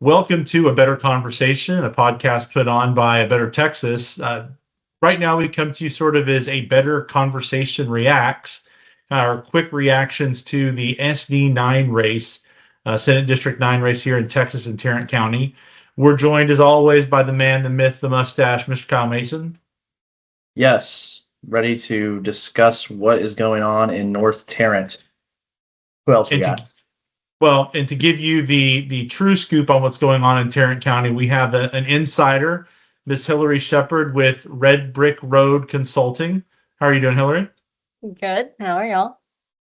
Welcome to A Better Conversation, a podcast put on by A Better Texas. Right now, we come to you sort of as A Better Conversation Reacts, our quick reactions to the SD9 race, Senate District 9 race here in Texas and Tarrant County. We're joined, as always, by the man, the myth, the mustache, Mr. Kyle Mason. Yes, ready to discuss what is going on in North Tarrant. Who else we got? And to give you the true scoop on what's going on in Tarrant County, we have an insider, Miss Hillary Shepard with Red Brick Road Consulting. How are you doing, Hillary? Good. How are y'all?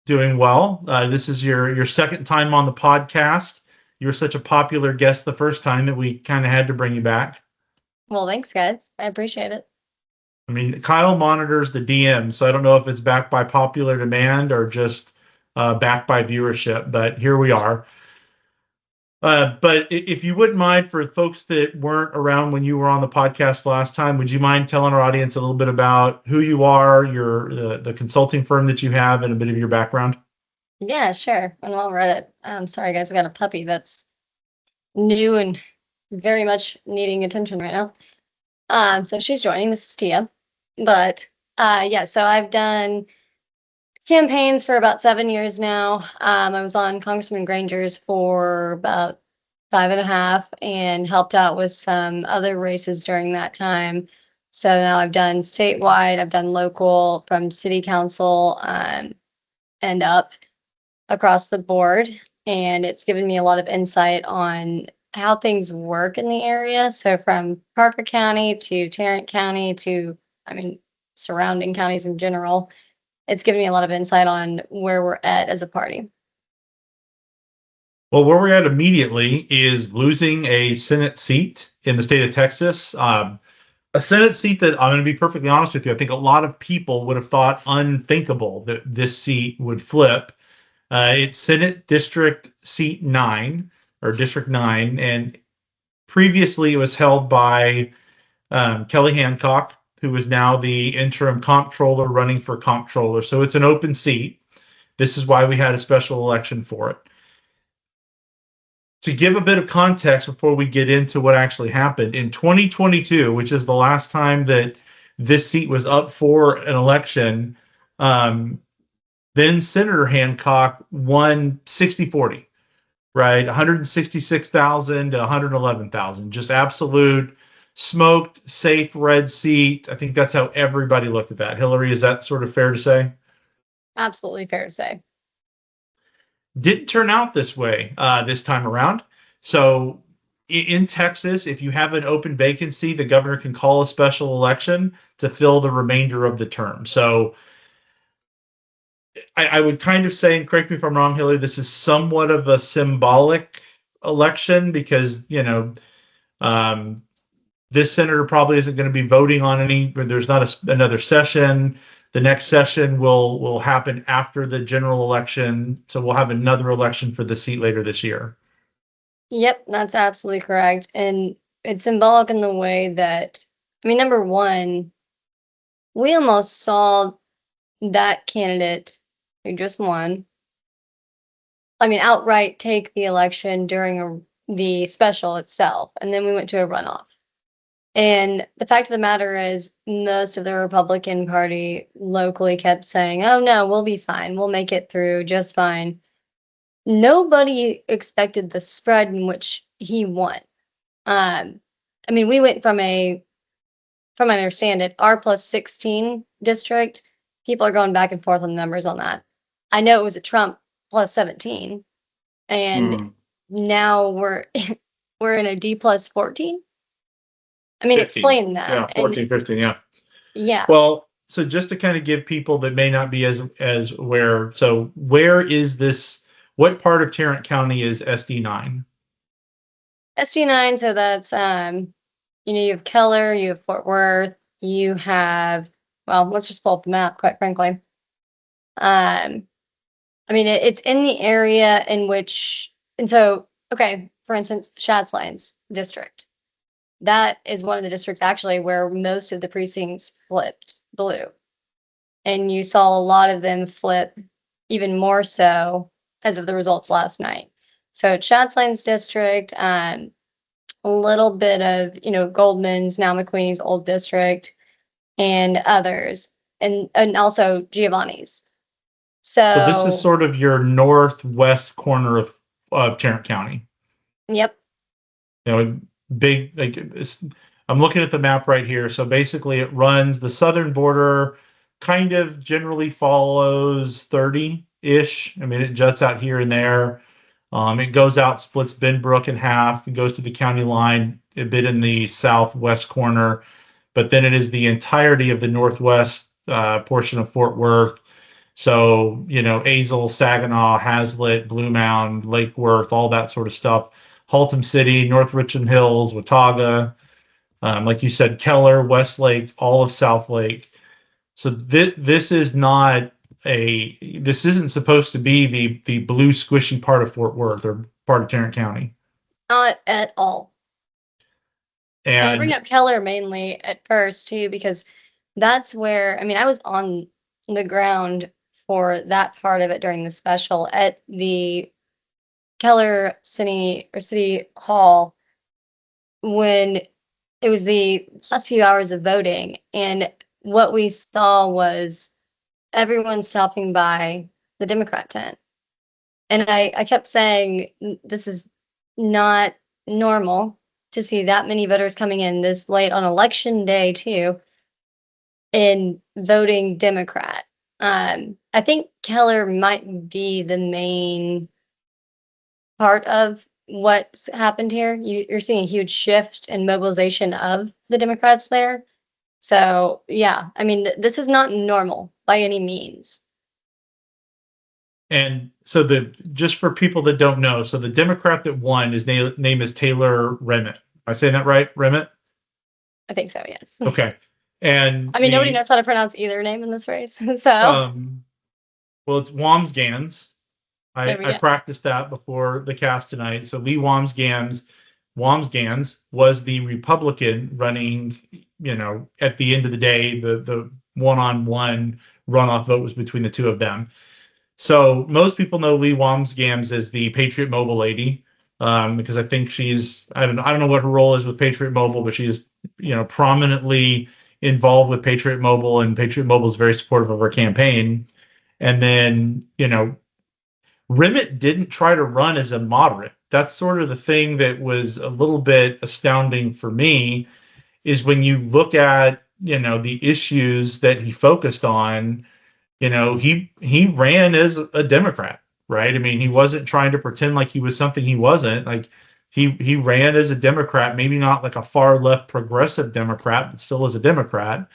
Doing well. This is your second time on the podcast. You were such a popular guest the first time that we kind of had to bring you back. Well, thanks, guys. I appreciate it. I mean, Kyle monitors the DM, so I don't know if it's backed by popular demand or just backed by viewership, but here we are. But if you wouldn't mind, for folks that weren't around when you were on the podcast last time, would you mind telling our audience a little bit about who you are, the consulting firm that you have, and a bit of your background? Yeah, sure. And I'll read it. I'm sorry, guys. We got a puppy that's new and very much needing attention right now. So she's joining. This is Tia. But yeah, so I've done campaigns for about 7 years now. I was on Congressman Granger's for about 5.5 and helped out with some other races during that time. So now I've done statewide, I've done local from city council and up across the board. And it's given me a lot of insight on how things work in the area. So from Parker County to Tarrant County to, surrounding counties in general. It's given me a lot of insight on where we're at as a party. Well, where we're at immediately is losing a Senate seat in the state of Texas. A Senate seat that, I'm going to be perfectly honest with you, I think a lot of people would have thought unthinkable that this seat would flip. It's Senate District Seat 9, or District 9, and previously it was held by Kelly Hancock, who is now the interim comptroller running for comptroller. So it's an open seat. This is why we had a special election for it. To give a bit of context before we get into what actually happened, in 2022, which is the last time that this seat was up for an election, then Senator Hancock won 60-40, right? 166,000 to 111,000, just absolute smoked, safe red seat. I think that's how everybody looked at that. Hillary, is that sort of fair to say? Absolutely fair to say. Didn't turn out this way this time around. So in Texas, if you have an open vacancy, the governor can call a special election to fill the remainder of the term. So I would kind of say, and correct me if I'm wrong, Hillary, this is somewhat of a symbolic election because, this senator probably isn't going to be voting on any, there's not another session. The next session will happen after the general election. So we'll have another election for the seat later this year. Yep, that's absolutely correct. And it's symbolic in the way that, number one, we almost saw that candidate who just won, outright take the election during the special itself. And then we went to a runoff. And the fact of the matter is, most of the Republican Party locally kept saying, oh, no, we'll be fine. We'll make it through just fine. Nobody expected the spread in which he won. We went from I understand it, R+16 district. People are going back and forth on the numbers on that. I know it was a Trump +17. And now we're in a D+14. 15. Explain that. Yeah, 14, 15, yeah. Yeah. Well, so just to kind of give people that may not be as aware, so where is this, what part of Tarrant County is SD9? SD9, so that's, you have Keller, you have Fort Worth, you have, well, let's just pull up the map, quite frankly. It's in the area in which, and so, okay, for instance, Shatzlands district. That is one of the districts actually where most of the precincts flipped blue. And you saw a lot of them flip even more so as of the results last night. So Shatzlands district, a little bit of, Goldman's, now McQueen's old district, and others, and also Giovanni's. So this is So, sort of your northwest corner of Tarrant County. yep. You know, big like I'm looking at the map right here. So basically, it runs the southern border, kind of generally follows 30-ish. I mean, it juts out here and there. It goes out, splits Benbrook in half, it goes to the county line a bit in the southwest corner, but then it is the entirety of the northwest portion of Fort Worth. So, Azle, Saginaw, Hazlitt, Blue Mound, Lake Worth, all that sort of stuff. Haltom City, North Richland Hills, Watauga, like you said, Keller, Westlake, all of South Lake. So this is not this isn't supposed to be the blue squishy part of Fort Worth or part of Tarrant County. Not at all. And I bring And up Keller mainly at first too, because that's where, I was on the ground for that part of it during the special at the Keller City Hall when it was the last few hours of voting. And what we saw was everyone stopping by the Democrat tent. And I kept saying, this is not normal to see that many voters coming in this late on election day too and voting Democrat. I think Keller might be the main part of what's happened here. You're seeing a huge shift and mobilization of the Democrats there. So yeah, this is not normal by any means. and so just for people that don't know, so the Democrat that won, his name is Taylor Rehmet. Am I saying that right? Rehmet? I think so, yes. Okay. And nobody knows how to pronounce either name in this race. So well, it's Wambsganss. there we I go. practiced that before the cast tonight. So Leigh Wambsganss was the Republican running, at the end of the day, the one-on-one runoff vote was between the two of them. So most people know Leigh Wambsganss as the Patriot Mobile lady, because I think I don't know what her role is with Patriot Mobile, but she is, prominently involved with Patriot Mobile, and Patriot Mobile is very supportive of her campaign. And then, Rehmet didn't try to run as a moderate. That's sort of the thing that was a little bit astounding for me, is when you look at, the issues that he focused on, he ran as a Democrat, right? I mean, he wasn't trying to pretend like he was something he wasn't. Like he ran as a Democrat, maybe not like a far left progressive Democrat, but still as a Democrat.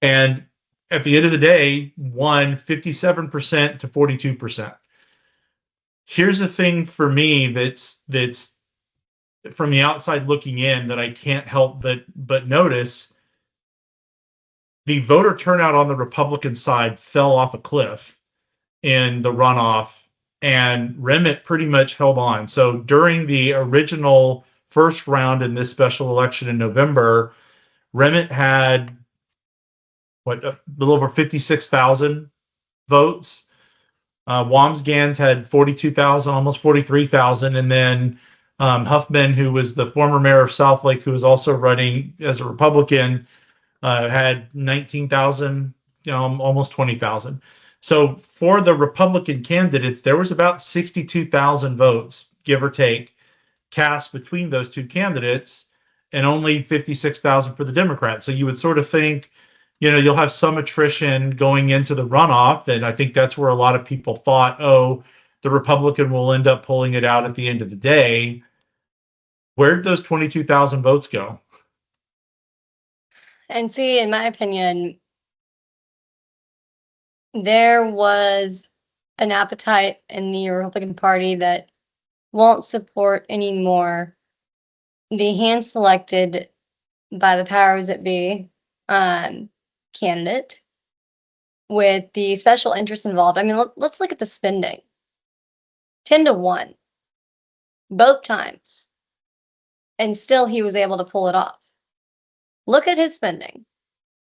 And at the end of the day, won 57% to 42%. Here's the thing for me that's from the outside looking in that I can't help but notice. The voter turnout on the Republican side fell off a cliff in the runoff, and Rehmet pretty much held on. So during the original first round in this special election in November, Rehmet had a little over 56,000 votes. Wambsganss had 42,000, almost 43,000, and then Huffman, who was the former mayor of Southlake, who was also running as a Republican, had 19,000, almost 20,000. So for the Republican candidates, there was about 62,000 votes, give or take, cast between those two candidates, and only 56,000 for the Democrats. So you would sort of think, you'll have some attrition going into the runoff. And I think that's where a lot of people thought, oh, the Republican will end up pulling it out at the end of the day. Where did those 22,000 votes go? And see, in my opinion, there was an appetite in the Republican Party that won't support anymore the hand-selected by the powers that be candidate with the special interests involved. Let's look at the spending. 10-1, both times. And still he was able to pull it off. Look at his spending.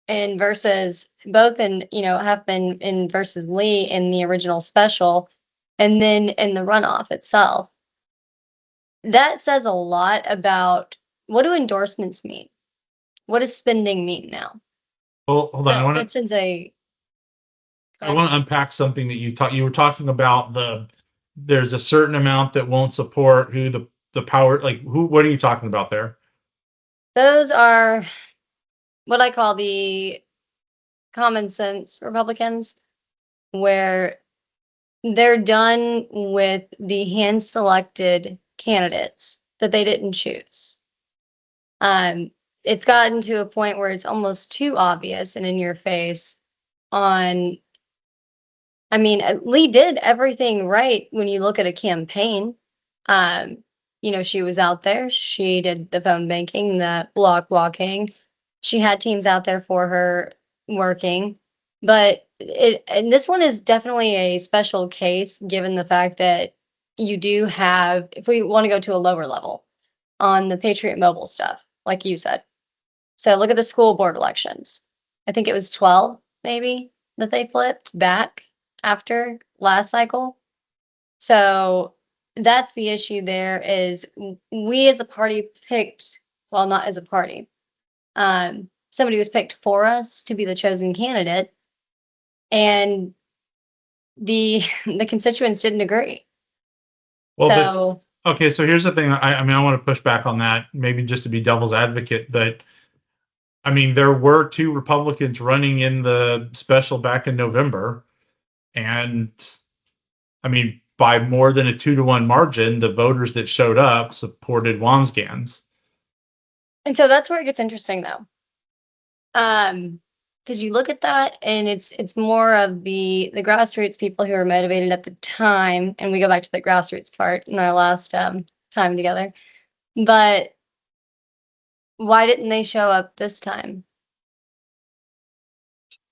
And versus both in, Huffman in versus Leigh in the original special, and then in the runoff itself. that says a lot about what do endorsements mean? What does spending mean now? Well, hold on. So it sends a I want to unpack something that you were talking about there's a certain amount that won't support who the power, like what are you talking about there? those are what I call the common sense Republicans, where they're done with the hand selected candidates that they didn't choose. It's gotten to a point where it's almost too obvious and in your face on, I mean, Leigh did everything right when you look at a campaign. She was out there, she did the phone banking, the block walking. She had teams out there for her working, but and this one is definitely a special case given the fact that you do have, if we want to go to a lower level on the Patriot Mobile stuff, like you said. So look at the school board elections. I think it was 12 maybe that they flipped back after last cycle. So that's the issue there is we as a party picked, well, not as a party. Somebody was picked for us to be the chosen candidate, and the the constituents didn't agree. Well, So okay, so here's the thing. I mean, I want to push back on that, maybe just to be devil's advocate, but I mean, there were two Republicans running in the special back in November, and I mean, by more than a 2-to-1 margin, the voters that showed up supported Wambsganss. and so that's where it gets interesting though. Because you look at that and it's more of the grassroots people who are motivated at the time, and we go back to the grassroots part in our last time together. But why didn't they show up this time?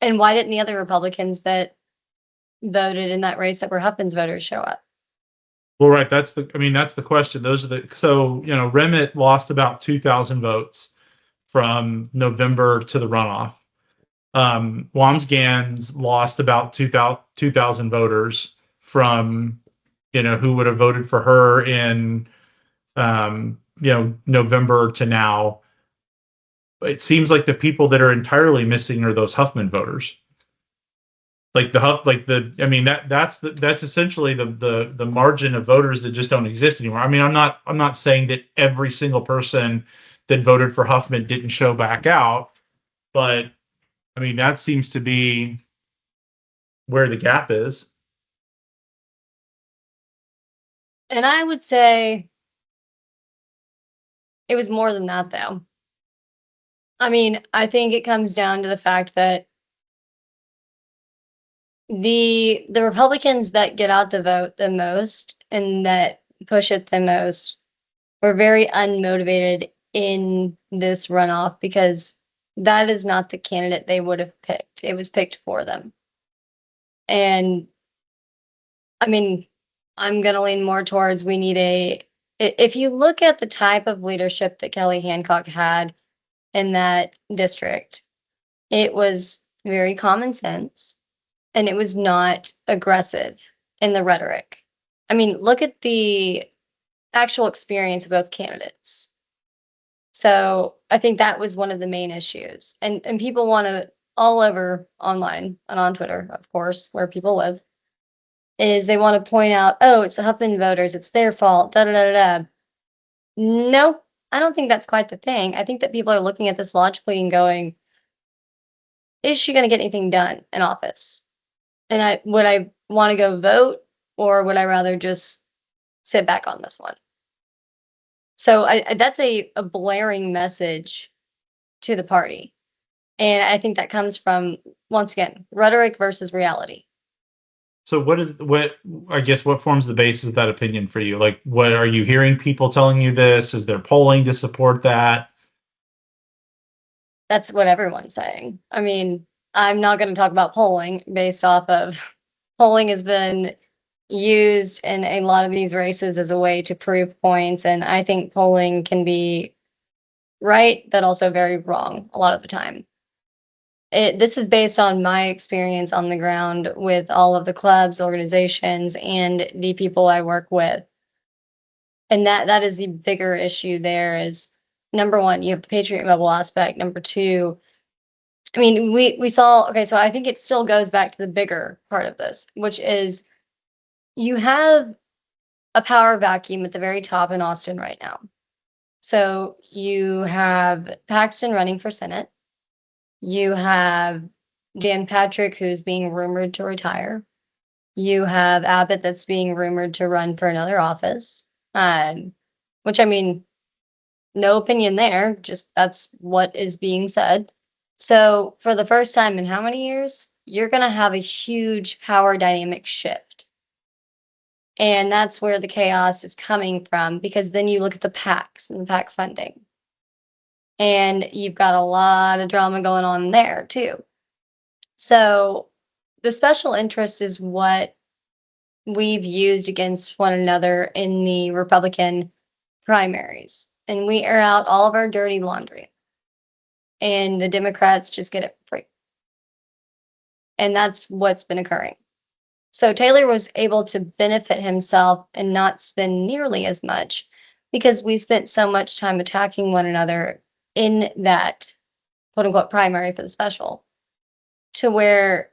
And why didn't the other Republicans that voted in that race that were Huffman's voters show up? Well, right. That's the question. So, Rehmet lost about 2,000 votes from November to the runoff. Wambsganss lost about 2,000 voters from, who would have voted for her in, November to now. It seems like the people that are entirely missing are those Huffman voters. Like I mean, that's essentially the margin of voters that just don't exist anymore. I mean, I'm not saying that every single person that voted for Huffman didn't show back out, but I mean, that seems to be where the gap is. And I would say it was more than that, though. I mean, I think it comes down to the fact that the Republicans that get out the vote the most and that push it the most were very unmotivated in this runoff because that is not the candidate they would have picked. It was picked for them. And I mean, I'm going to lean more towards we need if you look at the type of leadership that Kelly Hancock had in that district, it was very common sense and it was not aggressive in the rhetoric. I mean, look at the actual experience of both candidates. So I think that was one of the main issues. And people want to all over online and on Twitter, of course, where people live, is they want to point out, oh, it's the Huffman voters, it's their fault, da da da da. No, I don't think that's quite the thing. I think that people are looking at this logically and going, is she going to get anything done in office? And would I want to go vote, or would I rather just sit back on this one? So that's a blaring message to the party. And I think that comes from, once again, rhetoric versus reality. So what forms the basis of that opinion for you? Like, what are you hearing people telling you this? Is there polling to support that? That's what everyone's saying. I mean, I'm not going to talk about polling based off of polling has been used in a lot of these races as a way to prove points. And I think polling can be right, but also very wrong a lot of the time. This is based on my experience on the ground with all of the clubs, organizations, and the people I work with. And that is the bigger issue there is, number one, you have the Patriot Mobile aspect. Number two, I mean, we saw, okay, so I think it still goes back to the bigger part of this, which is you have a power vacuum at the very top in Austin right now. So you have Paxton running for Senate. You have Dan Patrick, who's being rumored to retire. You have Abbott that's being rumored to run for another office. Which, I mean, no opinion there, just that's what is being said. So for the first time in how many years, you're going to have a huge power dynamic shift. And that's where the chaos is coming from, because then you look at the PACs and the PAC funding. And you've got a lot of drama going on there too. So the special interest is what we've used against one another in the Republican primaries. And we air out all of our dirty laundry. And the Democrats just get it free. And that's what's been occurring. So Taylor was able to benefit himself and not spend nearly as much because we spent so much time attacking one another in that quote unquote primary for the special, to where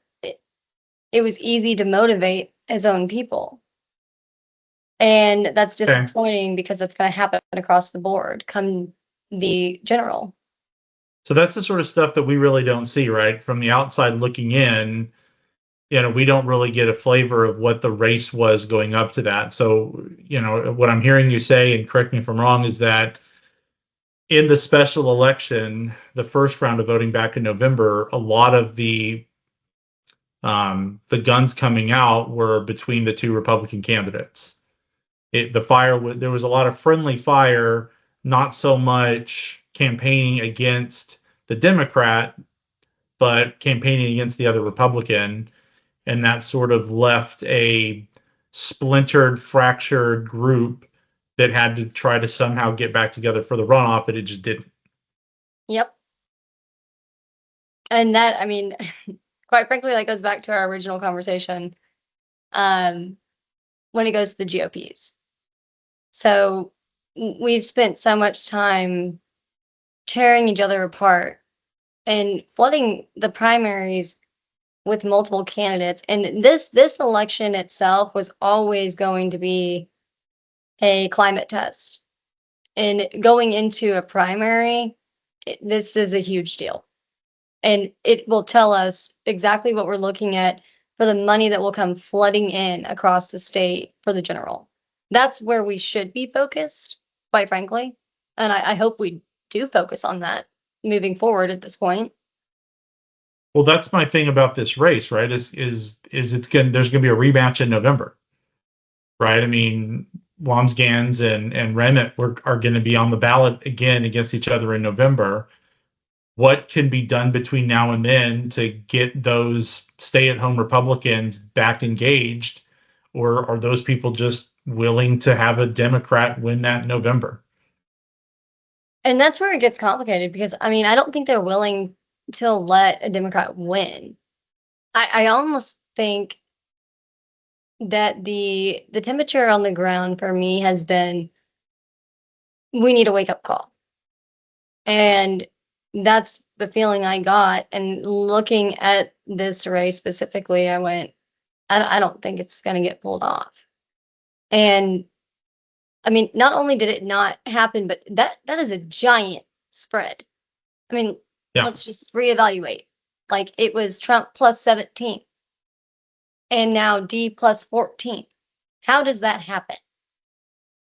it was easy to motivate his own people. And that's disappointing because that's going to happen across the board come the general. So that's the sort of stuff that we really don't see, right? From the outside looking in, we don't really get a flavor of what the race was going up to that. So, what I'm hearing you say, and correct me if I'm wrong, is that in the special election, the first round of voting back in November, a lot of the guns coming out were between the two Republican candidates. There was a lot of friendly fire, not so much campaigning against the Democrat, but campaigning against the other Republican. And that sort of left a splintered, fractured group that had to try to somehow get back together for the runoff, and it just didn't. Yep. And that, I mean, quite frankly, that goes back to our original conversation when it goes to the GOPs. So we've spent so much time tearing each other apart and flooding the primaries with multiple candidates. And this election itself was always going to be a climate test. And going into a primary, this is a huge deal. And it will tell us exactly what we're looking at for the money that will come flooding in across the state for the general. That's where we should be focused, quite frankly. And I hope we do focus on that moving forward at this point. Well, that's my thing about this race, right? There's gonna be a rematch in November, right? I mean, Wambsganss and Rehmet are going to be on the ballot again against each other in November. What can be done between now and then to get those stay-at-home Republicans back engaged, or are those people just willing to have a Democrat win that in November? And that's where it gets complicated because, I mean, I don't think they're willing to let a Democrat win. I almost think that the temperature on the ground for me has been, we need a wake-up call. And that's the feeling I got. And looking at this race specifically, I went, I don't think it's going to get pulled off. And I mean, not only did it not happen, but that is a giant spread. I mean, let's just reevaluate. Like, it was Trump plus 17 and now D plus 14. How does that happen?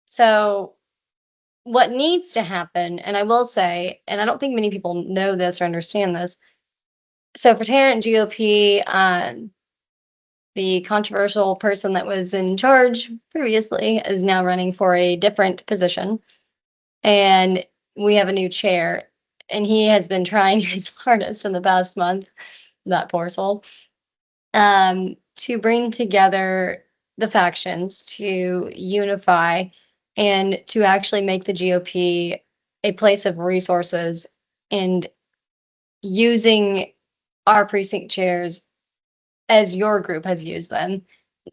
So what needs to happen, and I will say, and I don't think many people know this or understand this. So for Tarrant GOP, the controversial person that was in charge previously is now running for a different position. And we have a new chair, and he has been trying his hardest in the past month, that poor soul, to bring together the factions, to unify, and to actually make the GOP a place of resources, and using our precinct chairs as your group has used them,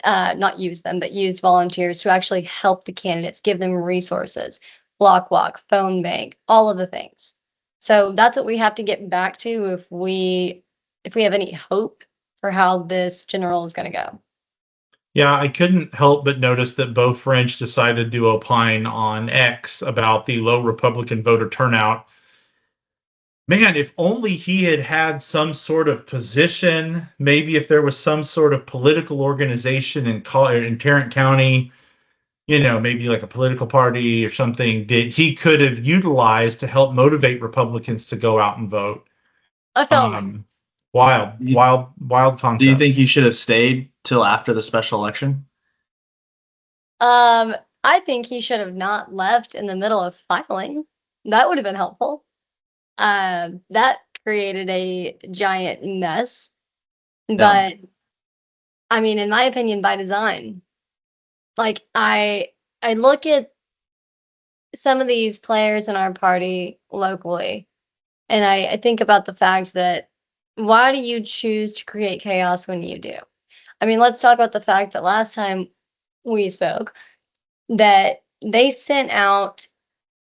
not use them, but use volunteers to actually help the candidates, give them resources, block walk, phone bank, all of the things. So that's what we have to get back to if we have any hope for how this general is going to go. Yeah, I couldn't help but notice that Beau French decided to opine on X about the low Republican voter turnout. Man, if only he had had some sort of position, maybe if there was some sort of political organization in Tarrant County, maybe like a political party or something that he could have utilized to help motivate Republicans to go out and vote. I felt Wild, You- wild, wild concept. Do you think he should have stayed till after the special election? I think he should have not left in the middle of filing. That would have been helpful. That created a giant mess. But I mean, in my opinion, by design. Like I look at some of these players in our party locally, and I think about the fact that why do you choose to create chaos when you do? I mean, let's talk about the fact that last time we spoke, that they sent out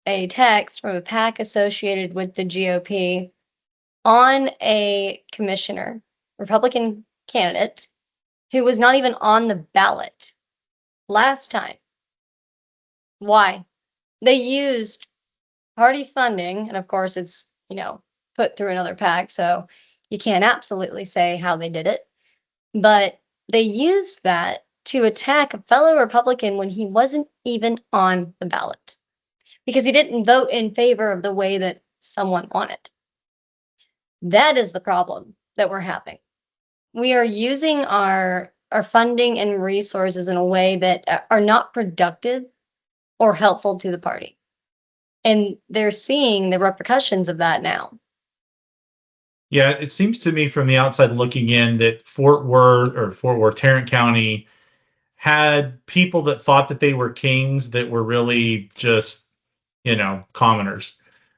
a text from a PAC associated with the GOP on a commissioner, Republican candidate, who was not even on the ballot last time. Why? They used party funding, and of course it's, put through another PAC, so you can't absolutely say how they did it, but they used that to attack a fellow Republican when he wasn't even on the ballot because he didn't vote in favor of the way that someone wanted. That is the problem that we're having. We are using our funding and resources in a way that are not productive or helpful to the party. And they're seeing the repercussions of that now. Yeah, it seems to me from the outside looking in that Fort Worth, Tarrant County had people that thought that they were kings that were really just, commoners.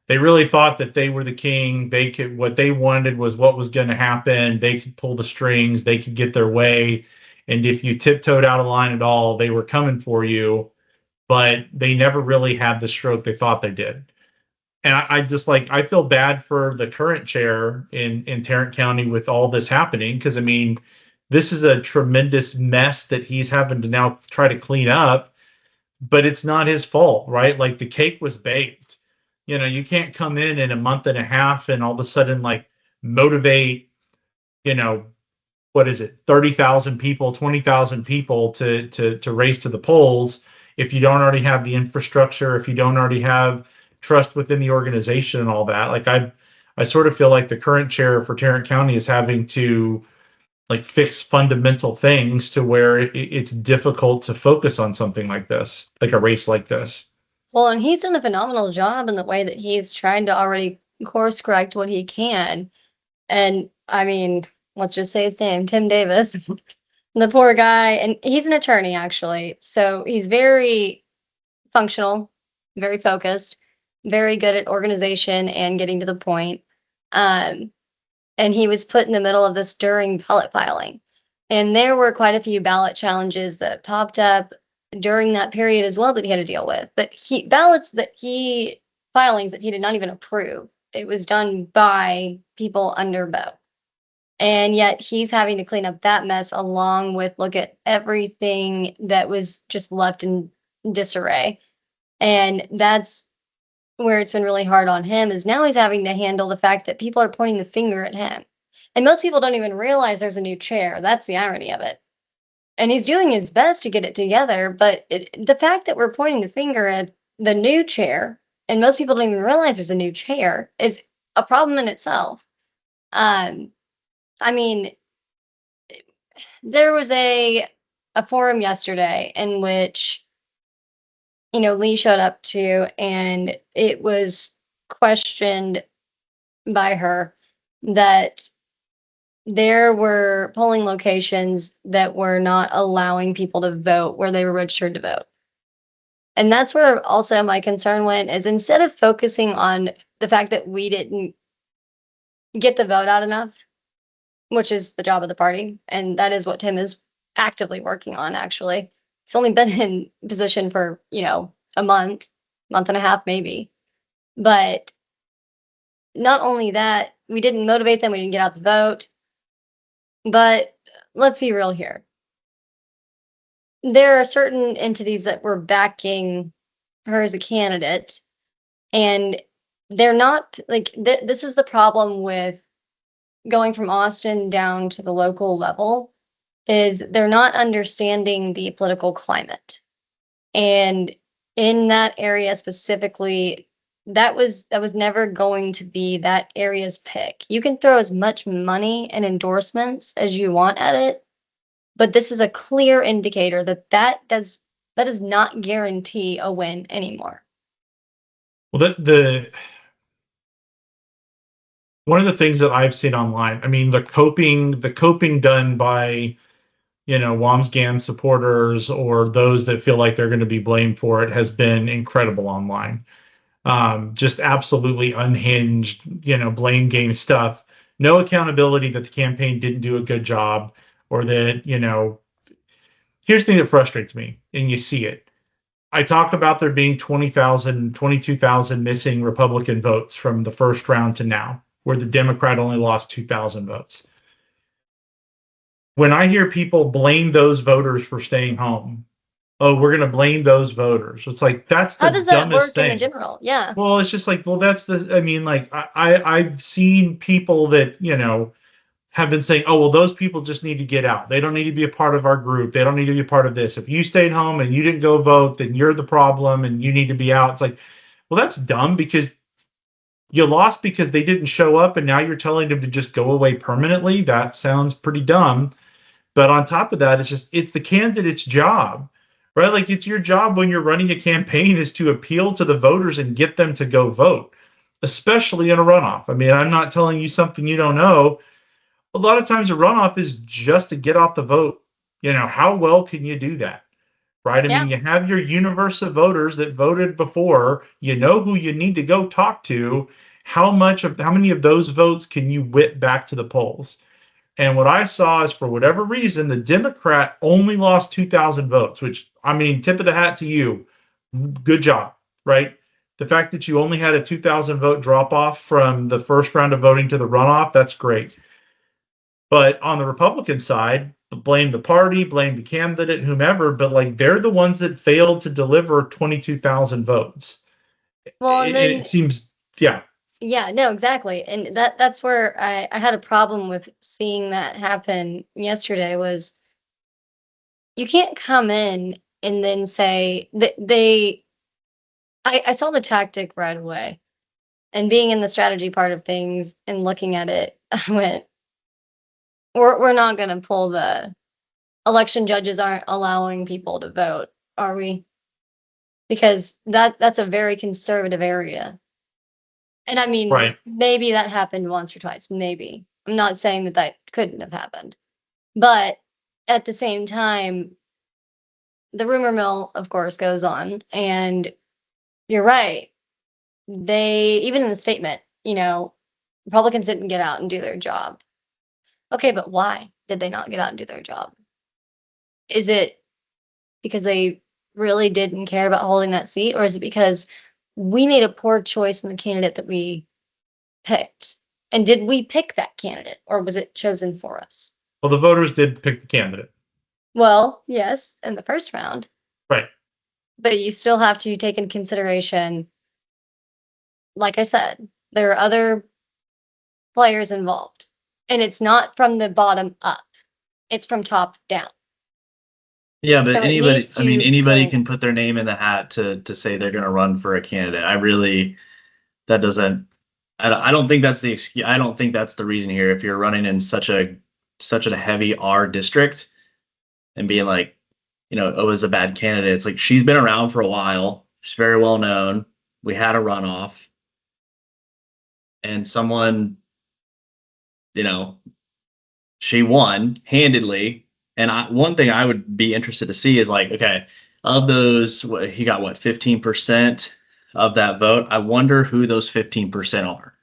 They really thought that they were the king. What they wanted was what was going to happen. They could pull the strings, they could get their way. And if you tiptoed out of line at all, they were coming for you, but they never really had the stroke they thought they did. And I feel bad for the current chair in Tarrant County with all this happening, because I mean, this is a tremendous mess that he's having to now try to clean up, but it's not his fault, right? Like the cake was baked. You can't come in a month and a half and all of a sudden like motivate, what is it, 30,000 people, 20,000 people to race to the polls if you don't already have the infrastructure, if you don't already have trust within the organization and all that. Like I sort of feel like the current chair for Tarrant County is having to like fix fundamental things to where it's difficult to focus on something like this, like a race like this. Well, and he's done a phenomenal job in the way that he's trying to already course correct what he can. And I mean, let's just say his name, Tim Davis, the poor guy, and he's an attorney actually. So he's very functional, very focused, very good at organization and getting to the point. And he was put in the middle of this during ballot filing. And there were quite a few ballot challenges that popped up during that period as well that he had to deal with. But filings that he did not even approve. It was done by people under Beau. And yet he's having to clean up that mess along with look at everything that was just left in disarray. And that's where it's been really hard on him, is now he's having to handle the fact that people are pointing the finger at him. And most people don't even realize there's a new chair. That's the irony of it. And he's doing his best to get it together, but the fact that we're pointing the finger at the new chair, and most people don't even realize there's a new chair, is a problem in itself. I mean, there was a forum yesterday in which Leigh showed up to, and it was questioned by her that there were polling locations that were not allowing people to vote where they were registered to vote. And that's where also my concern went, is instead of focusing on the fact that we didn't get the vote out enough, which is the job of the party, and that is what Tim is actively working on, actually. He's only been in position for, a month and a half, maybe. But not only that, we didn't motivate them, we didn't get out the vote. But let's be real here. There are certain entities that were backing her as a candidate, and they're not like this is the problem with going from Austin down to the local level, is they're not understanding the political climate. And in that area specifically, that was never going to be that area's pick. You can throw as much money and endorsements as you want at it, but this is a clear indicator that does not guarantee a win anymore. Well, the one of the things that I've seen online, I mean, the coping done by, Wambsganss supporters or those that feel like they're going to be blamed for it has been incredible online. Just absolutely unhinged, blame game stuff. No accountability that the campaign didn't do a good job, or that, here's the thing that frustrates me, and you see it. I talk about there being 20,000, 22,000 missing Republican votes from the first round to now, where the Democrat only lost 2,000 votes. When I hear people blame those voters for staying home, oh, we're going to blame those voters. It's like, that's the How does that dumbest work thing. in general? Yeah. Well, it's just like, well, I mean, like, I've seen people that, have been saying, oh, well, those people just need to get out. They don't need to be a part of our group. They don't need to be a part of this. If you stayed home and you didn't go vote, then you're the problem and you need to be out. It's like, well, that's dumb, because you lost because they didn't show up and now you're telling them to just go away permanently. That sounds pretty dumb. But on top of that, it's the candidate's job, right? Like, it's your job when you're running a campaign is to appeal to the voters and get them to go vote, especially in a runoff. I mean, I'm not telling you something you don't know. A lot of times a runoff is just to get off the vote. How well can you do that? Right? I mean, you have your universe of voters that voted before, who you need to go talk to. How many of those votes can you whip back to the polls? And what I saw is, for whatever reason, the Democrat only lost 2,000 votes, which, I mean, tip of the hat to you. Good job, right? The fact that you only had a 2,000 vote drop off from the first round of voting to the runoff, that's great. But on the Republican side, blame the party, blame the candidate, whomever, but like, they're the ones that failed to deliver 22,000 votes. Well, and then it seems, yeah. Yeah, no, exactly. And that's where I had a problem with seeing that happen yesterday. Was you can't come in and then say that I saw the tactic right away. And being in the strategy part of things and looking at it, I went, we're not gonna pull the election judges aren't allowing people to vote, are we? Because that's a very conservative area. And I mean, Right. maybe that happened once or twice, maybe. I'm not saying that couldn't have happened. But at the same time, the rumor mill, of course, goes on. And you're right. They, even in the statement, Republicans didn't get out and do their job. Okay, but why did they not get out and do their job? Is it because they really didn't care about holding that seat? Or is it because we made a poor choice in the candidate that we picked? And did we pick that candidate, or was it chosen for us? Well, the voters did pick the candidate. Well, yes, in the first round. Right. But you still have to take into consideration, like I said, there are other players involved. And it's not from the bottom up. It's from top down. Yeah, but So it anybody, needs I mean, to anybody go- can put their name in the hat to say they're going to run for a candidate. That doesn't, I don't think that's the excuse. I don't think that's the reason here. If you're running in such a heavy R district and being like, it was a bad candidate. It's like, she's been around for a while. She's very well known. We had a runoff and someone, she won handedly. And one thing I would be interested to see is like, okay, of those, he got 15% of that vote. I wonder who those 15% are.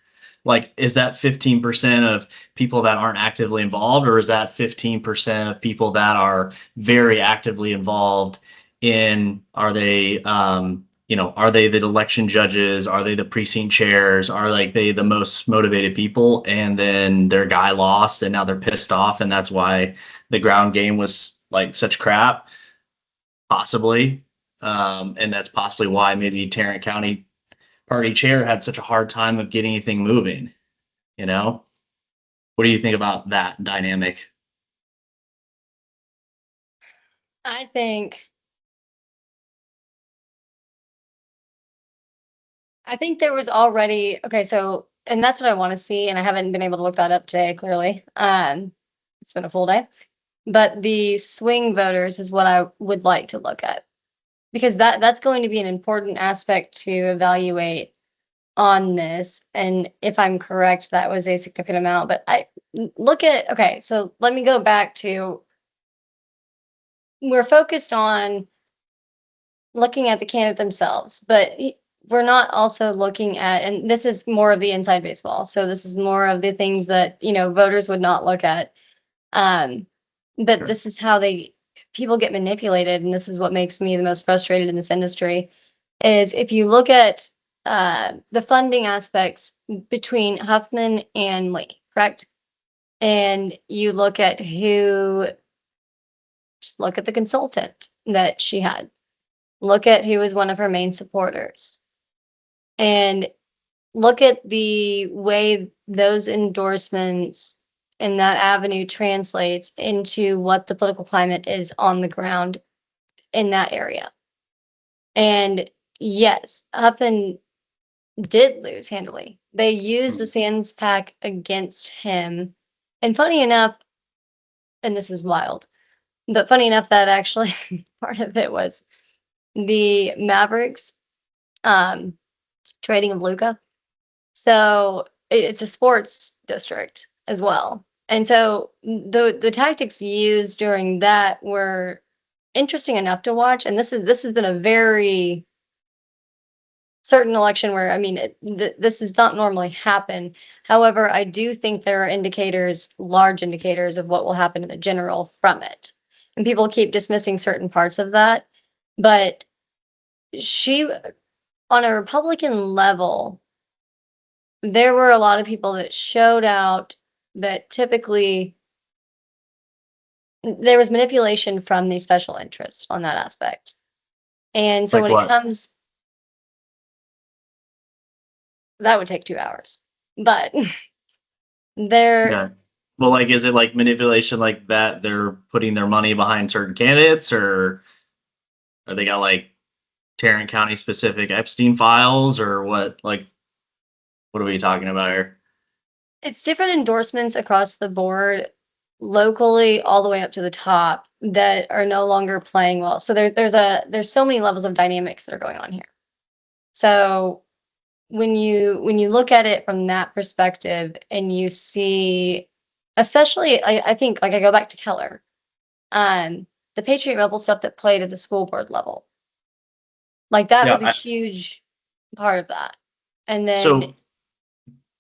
like, is that 15% of people that aren't actively involved, or is that 15% of people that are very actively involved in, are they, are they the election judges? Are they the precinct chairs? Are like they the most motivated people? And then their guy lost and now they're pissed off. And that's why the ground game was like such crap, possibly. And that's possibly why maybe Tarrant County party chair had such a hard time of getting anything moving. What do you think about that dynamic? I think there was already, okay, so, and that's what I want to see, and I haven't been able to look that up today, clearly. It's been a full day. But the swing voters is what I would like to look at, because that's going to be an important aspect to evaluate on this. And if I'm correct, that was a significant amount. But okay, so let me go back to, we're focused on looking at the candidate themselves, but we're not also looking at, and this is more of the inside baseball. So this is more of the things that, voters would not look at. But Sure. this is how people get manipulated. And this is what makes me the most frustrated in this industry, is if you look at the funding aspects between Huffman and Leigh, correct? And you look at just look at the consultant that she had. Look at who was one of her main supporters. And look at the way those endorsements and that avenue translates into what the political climate is on the ground in that area. And yes, Huffman did lose handily. They used the Sands PAC against him. And funny enough, and this is wild, but funny enough that actually part of it was the Mavericks trading of Luka. So it's a sports district as well. And so the tactics used during that were interesting enough to watch. And this has been a very certain election where, I mean, this does not normally happen. However, I do think there are indicators, large indicators of what will happen in the general from it. And people keep dismissing certain parts of that. But she, on a Republican level, there were a lot of people that showed out that typically there was manipulation from the special interest on that aspect. And so Like when what? it comes, that would take 2 hours. But there, Yeah. Well, like, is it like manipulation like that? They're putting their money behind certain candidates, or are they got like Tarrant County specific Epstein files, or what? Like, what are we talking about here? it's different endorsements across the board, locally all the way up to the top, that are no longer playing well. So there's so many levels of dynamics that are going on here. So when you look at it from that perspective and you see, especially, I think, like, I go back to Keller, the Patriot Mobile stuff that played at the school board level, like that Yeah. was a huge part of that. And then So,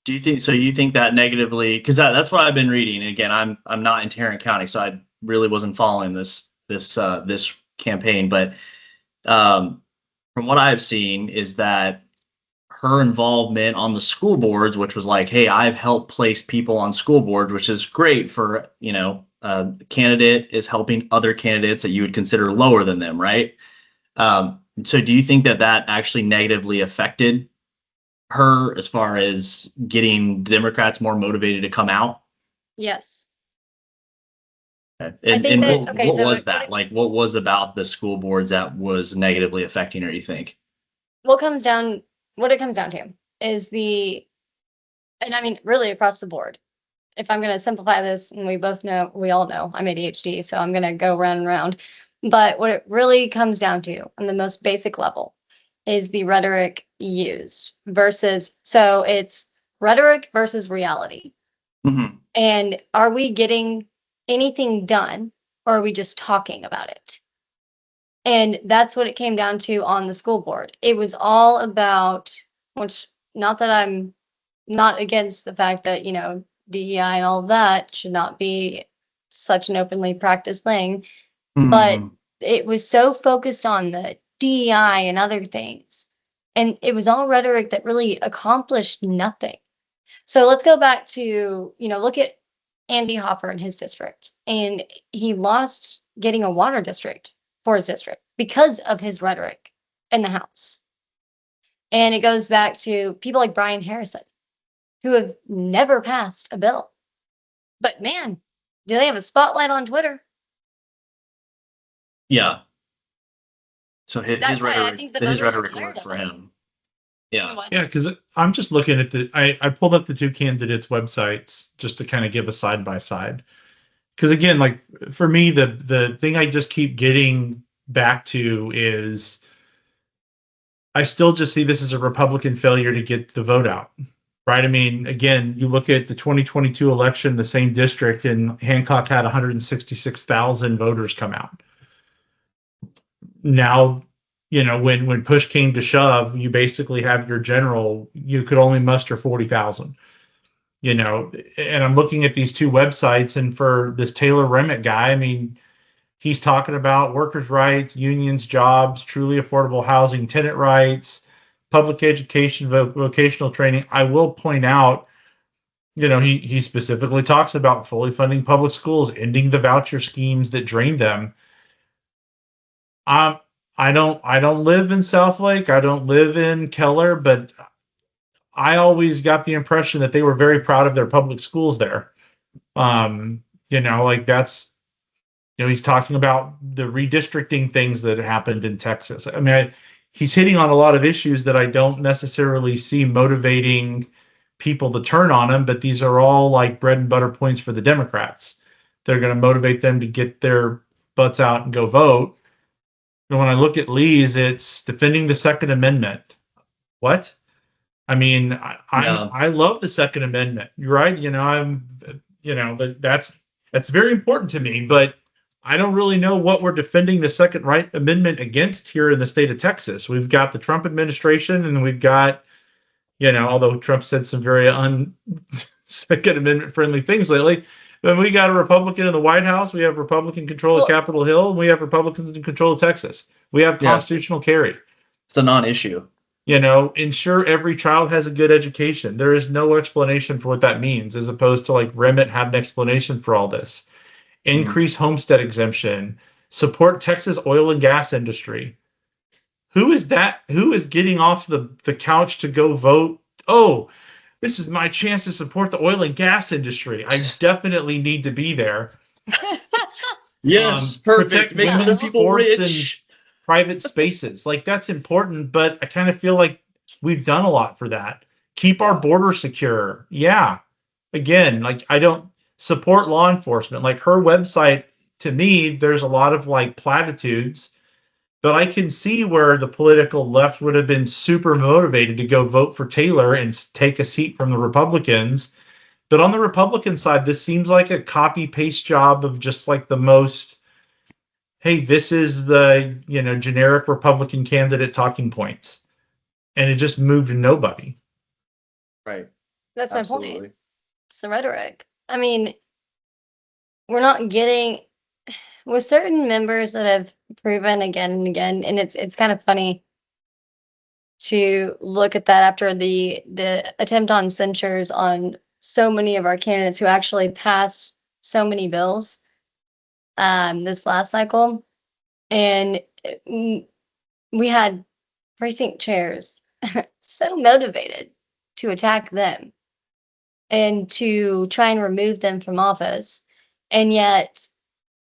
do you think? So you think that negatively? Because that's what I've been reading. Again, I'm not in Tarrant County, so I really wasn't following this campaign. But from what I've seen, is that her involvement on the school boards, which was like, hey, I've helped place people on school boards, which is great for, a candidate is helping other candidates that you would consider lower than them, right? So do you think that that actually negatively affected her as far as getting Democrats more motivated to come out? yes, Okay. I And, think and that, what, okay, what so was that? Like, what was about the school boards that was negatively affecting her, you think? what it comes down to is and I mean, really across the board. If I'm going to simplify this, and we all know I'm ADHD, so I'm going to go round and round. But what it really comes down to on the most basic level is the rhetoric used so it's rhetoric versus reality. Mm-hmm. And are we getting anything done, or are we just talking about it? And that's what it came down to on the school board. It was all about, which, not that I'm not against the fact that, DEI and all of that should not be such an openly practiced thing, but Mhm. it was so focused on the DEI and other things. And it was all rhetoric that really accomplished nothing. So let's go back to, look at Andy Hopper and his district. And he lost getting a water district for his district because of his rhetoric in the House. And it goes back to people like Brian Harrison, who have never passed a bill. But man, do they have a spotlight on Twitter? Yeah. So That's his why I rhetoric, think the his voters are rhetoric tired worked of for it. him. Yeah. What? Yeah, because I'm just looking at I pulled up the two candidates' websites just to kind of give a side by side. Because again, like for me, the thing I just keep getting back to is I still just see this as a Republican failure to get the vote out. Right. I mean, again, you look at the 2022 election, the same district, and Hancock had 166,000 voters come out. Now, when push came to shove, you basically have your general, you could only muster 40,000. And I'm looking at these two websites, and for this Taylor Rehmet guy, I mean, he's talking about workers' rights, unions, jobs, truly affordable housing, tenant rights, public education, vocational training. I will point out, he specifically talks about fully funding public schools, ending the voucher schemes that drain them. Um, I don't live in Southlake. I don't live in Keller, but I always got the impression that they were very proud of their public schools there. Like that's he's talking about the redistricting things that happened in Texas. I mean, he's hitting on a lot of issues that I don't necessarily see motivating people to turn on him, but these are all like bread and butter points for the Democrats. They're going to motivate them to get their butts out and go vote. And when I look at Lee's, it's defending the Second Amendment. What? I mean, Yeah. I love the Second Amendment. You're right. But that's very important to me. But I don't really know what we're defending the Second Right Amendment against here in the state of Texas. We've got the Trump administration, and we've got, although Trump said some very Second Amendment friendly things lately, but we got a Republican in the White House. We have Republican control of Well, Capitol Hill, and we have Republicans in control of Texas. We have Yeah. constitutional carry. It's a non-issue. Ensure every child has a good education. There is no explanation for what that means, as opposed to like Rehmet had an explanation for all this. Increase homestead exemption, support Texas oil and gas industry. Who is that? Who is getting off the couch to go vote? Oh, this is my chance to support the oil and gas industry. I definitely need to be there. Yes, perfect. Protect Make other women's people sports rich. and private spaces. Like that's important, but I kind of feel like we've done a lot for that. Keep our border secure. Yeah. Again, like I don't support law enforcement. Like her website, to me, there's a lot of like platitudes, but I can see where the political left would have been super motivated to go vote for Taylor and take a seat from the Republicans. But on the Republican side, this seems like a copy paste job of just like the most, hey, this is the, generic Republican candidate talking points. And it just moved nobody. Right. That's my Absolutely. point. It's the rhetoric. I mean, we're not getting with certain members that have proven again and again, and it's kind of funny to look at that after the attempt on censures on so many of our candidates who actually passed so many bills this last cycle. And we had precinct chairs so motivated to attack them and to try and remove them from office. And yet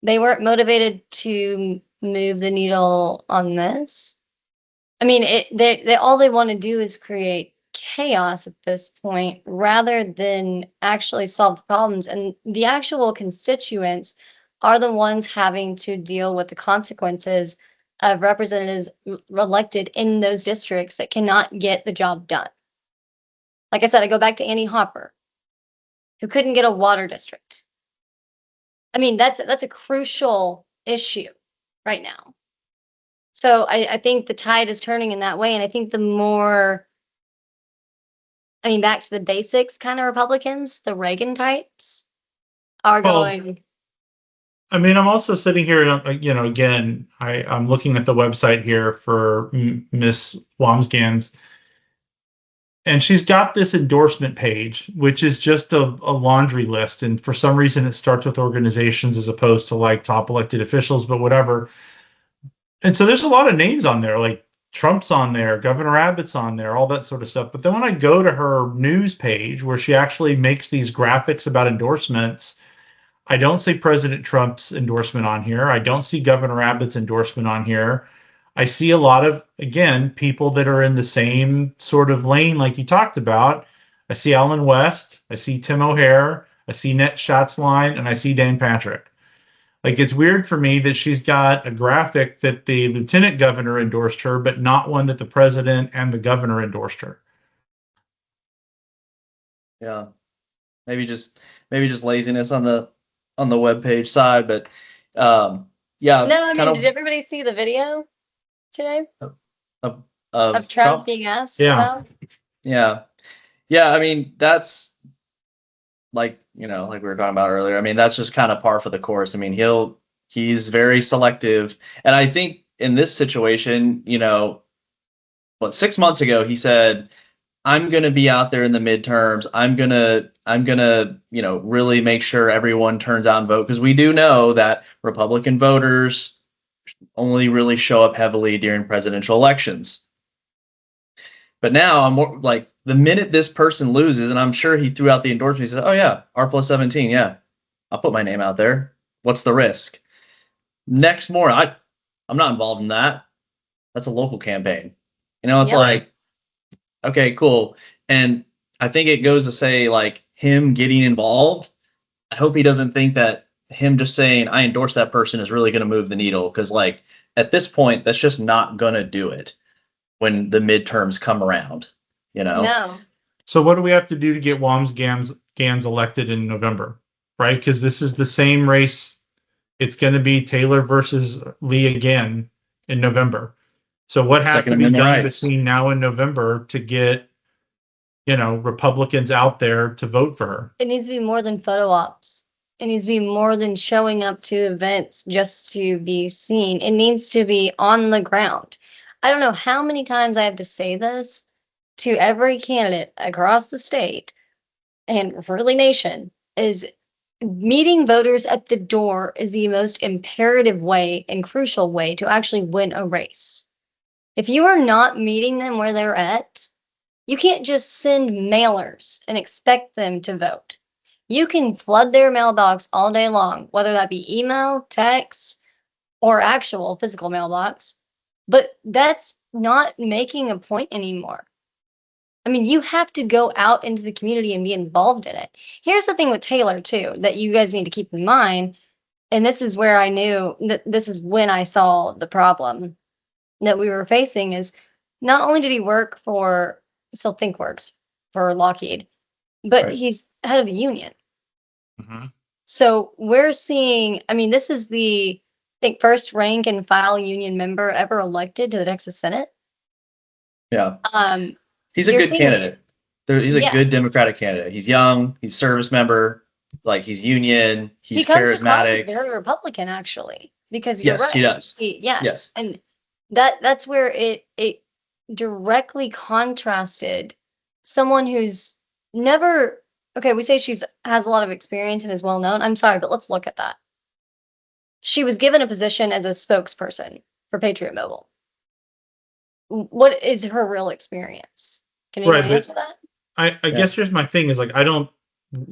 they weren't motivated to move the needle on this. I mean, they all they want to do is create chaos at this point rather than actually solve problems. And the actual constituents are the ones having to deal with the consequences of representatives elected in those districts that cannot get the job done. Like I said, I go back to Annie Hopper, who couldn't get a water district. I mean, that's a crucial issue right now. So I think the tide is turning in that way, and I think the more I mean, back to the basics kind of Republicans, the Reagan types, are Well, going, I mean, I'm also sitting here, again, I'm looking at the website here for Miss Wambsganss, and she's got this endorsement page, which is just a laundry list. And for some reason, it starts with organizations as opposed to like top elected officials, but whatever. And so there's a lot of names on there, like Trump's on there, Governor Abbott's on there, all that sort of stuff. But then when I go to her news page where she actually makes these graphics about endorsements, I don't see President Trump's endorsement on here. I don't see Governor Abbott's endorsement on here. I see a lot of, again, people that are in the same sort of lane like you talked about. I see Alan West. I see Tim O'Hare. I see Ned Schatzline, and I see Dan Patrick. Like, it's weird for me that she's got a graphic that the lieutenant governor endorsed her, but not one that the president and the governor endorsed her. Yeah, maybe just laziness on the webpage side, but yeah, no, I kind mean, of did everybody see the video today of Trump being asked Yeah. about? Yeah, I mean, that's like, like we were talking about earlier. I mean, that's just kind of par for the course. I mean, he's very selective. And I think in this situation, 6 months ago, he said, I'm going to be out there in the midterms. I'm going to, really make sure everyone turns out and vote. Because we do know that Republican voters only really show up heavily during presidential elections. But now I'm more like, the minute this person loses, and I'm sure he threw out the endorsement, he said, oh yeah, R+17. Yeah, I'll put my name out there. What's the risk? Next morning, I'm not involved in that. That's a local campaign. It's Yeah. like, okay, cool. And I think it goes to say, like, him getting involved, I hope he doesn't think that him just saying, I endorse that person is really going to move the needle. Because, like, at this point, that's just not going to do it when the midterms come around, No. So what do we have to do to get Wambsganss elected in November, right? Because this is the same race. It's going to be Taylor versus Leigh again in November. So what has Second to be Amendment done rights. between now and November to get, Republicans out there to vote for her? It needs to be more than photo ops. It needs to be more than showing up to events just to be seen. It needs to be on the ground. I don't know how many times I have to say this to every candidate across the state and really nation, is meeting voters at the door is the most imperative way and crucial way to actually win a race. If you are not meeting them where they're at, you can't just send mailers and expect them to vote. You can flood their mailbox all day long, whether that be email, text, or actual physical mailbox, but that's not making a point anymore. I mean, you have to go out into the community and be involved in it. Here's the thing with Taylor, too, that you guys need to keep in mind. And this is where I knew that this is when I saw the problem that we were facing is not only did he work for, still think works for Lockheed, but Right. he's head of the union. Mm-hmm. So we're seeing, I mean, this is the, I think, first rank and file union member ever elected to the Texas Senate. Yeah. Um, He's a You're good seeing- candidate. He's a Yeah. good Democratic candidate. He's young. He's a service member. Like, he's union. he He's comes across as charismatic. very Republican, actually, because you're Yes, right. he does. Yes. Yes. And that's where it directly contrasted someone who's never, okay, we say has a lot of experience and is well known. I'm sorry, but let's look at that. She was given a position as a spokesperson for Patriot Mobile. What is her real experience? Can anyone Right, but- answer that? I guess here's my thing is like,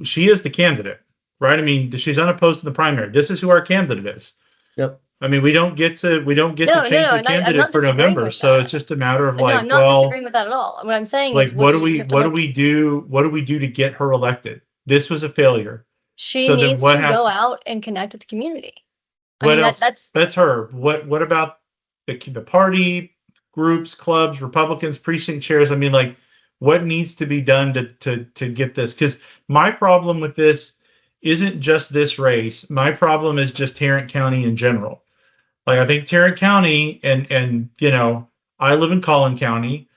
she is the candidate, right? I mean, she's unopposed in the primary. This is who our candidate is. Yep. I mean, we don't get to No, change no, the and I'm candidate not for disagreeing November. with So that. it's just a matter of No, like, I'm not well, disagreeing with that at all. What I'm saying like, is, what do you we have to look- do? What do we do to get her elected? This was a failure. She so then needs what to has go to- out and connect with the community. I What mean, else? That's her. What about the party groups, clubs, Republicans, precinct chairs? I mean, like, what needs to be done to get this? Because my problem with this isn't just this race. My problem is just Tarrant County in general. Like, I think Tarrant County and I live in Collin County.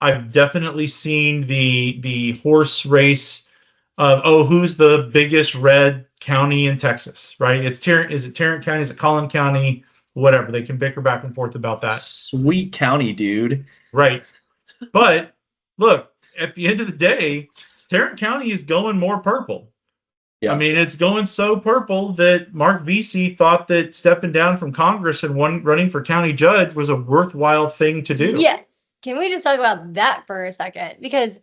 I've definitely seen the horse race of, oh, who's the biggest red county in Texas, right? It's Tarrant. Is it Tarrant County? Is it Collin County? Whatever. They can bicker back and forth about that. Sweet county, dude. Right. But look, at the end of the day, Tarrant County is going more purple. Yeah. I mean, it's going so purple that Mark Vesey thought that stepping down from Congress and running for county judge was a worthwhile thing to do. Yes. Can we just talk about that for a second? Because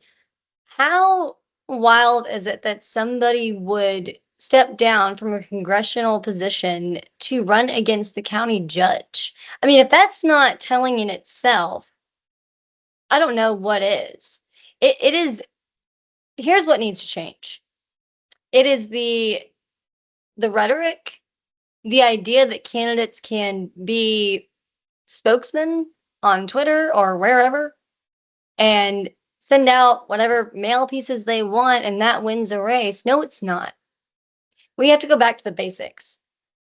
how wild is it that somebody would step down from a congressional position to run against the county judge? I mean, if that's not telling in itself, I don't know what is. It is. Here's what needs to change. It is the rhetoric, the idea that candidates can be spokesmen on Twitter or wherever and send out whatever mail pieces they want, and that wins a race. No, it's not. We have to go back to the basics.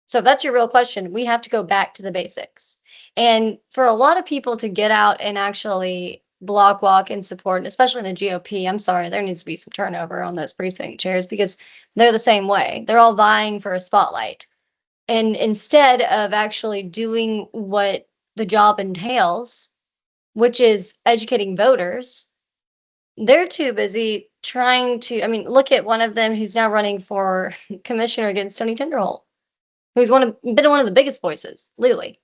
So if that's your real question, we have to go back to the basics. And for a lot of people to get out and actually block walk and support, especially in the GOP, I'm sorry, there needs to be some turnover on those precinct chairs because they're the same way. They're all vying for a spotlight. And instead of actually doing what the job entails, which is educating voters, they're too busy trying to, I mean, look at one of them who's now running for commissioner against Tony Tinderholt, who's been one of the biggest voices, Lily.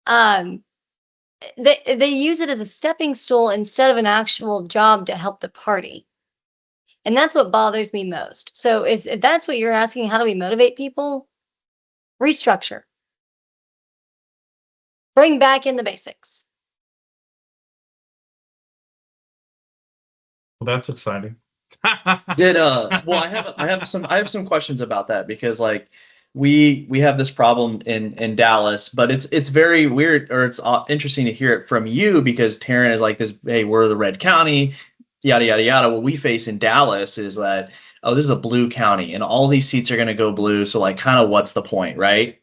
They use it as a stepping stool instead of an actual job to help the party. And that's what bothers me most. So if that's what you're asking, how do we motivate people? Restructure. Bring back in the basics. Well, that's exciting. I have some questions about that because like we have this problem in Dallas, but it's very weird, or it's interesting to hear it from you because Tarrant is like this, hey, we're the red county, yada yada yada. What we face in Dallas is that, oh, this is a blue county and all these seats are going to go blue, so like kind of what's the point, right?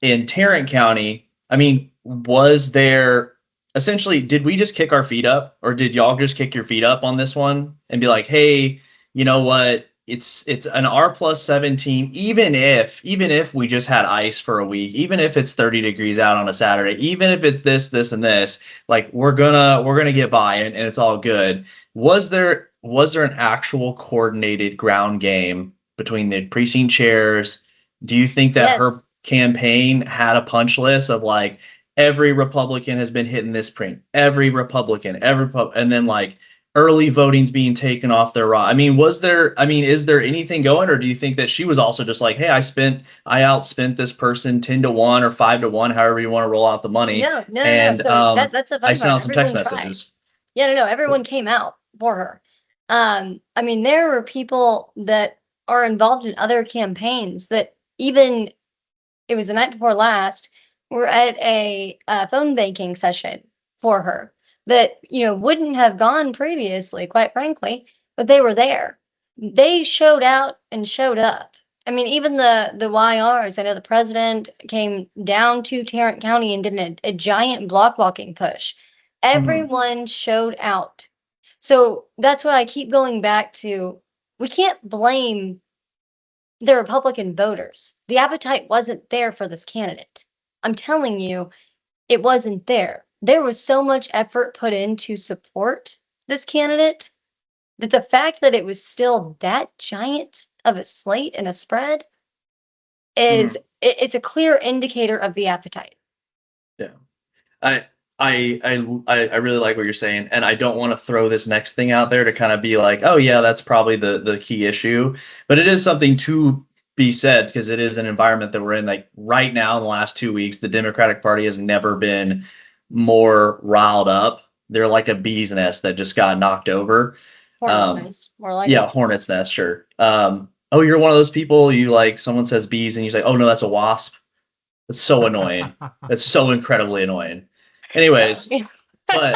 In Tarrant County, I mean, was there essentially, did we just kick our feet up, or did y'all just kick your feet up on this one and be like, hey, you know what? It's an R+17, even if we just had ice for a week, even if it's 30 degrees out on a Saturday, even if it's this and this, like we're gonna get by and it's all good. Was there an actual coordinated ground game between the precinct chairs? Do you think that her campaign had a punch list of like every Republican has been hitting this print, every Republican, and then like early voting's being taken off their raw? I mean, is there anything going, or do you think that she was also just like, hey, I outspent this person 10-1 or 5-1, however you want to roll out the money? No. So that's a fun I sent out some text Everyone tried. messages. Yeah, no, everyone came out for her. I mean, there were people that are involved in other campaigns that even, it was the night before last, were at a phone banking session for her that, wouldn't have gone previously, quite frankly, but they were there. They showed out and showed up. I mean, even the YRs, I know the president came down to Tarrant County and did a giant block walking push. Everyone showed out. So that's why I keep going back to, we can't blame the Republican voters. The appetite wasn't there for this candidate. I'm telling you, it wasn't there. There was so much effort put in to support this candidate that the fact that it was still that giant of a slate and a spread is it's a clear indicator of the appetite. Yeah. I really like what you're saying, and I don't want to throw this next thing out there to kind of be like, oh yeah, that's probably the key issue, but it is something to be said because it is an environment that we're in. Like right now, in the last 2 weeks, the Democratic Party has never been more riled up. They're like a bee's nest that just got knocked over. Hornet's nest, more like yeah, hornet's nest, sure. Oh, you're one of those people, you like, someone says bees and you say, oh no, that's a wasp. That's so annoying. That's so incredibly annoying. Anyways, but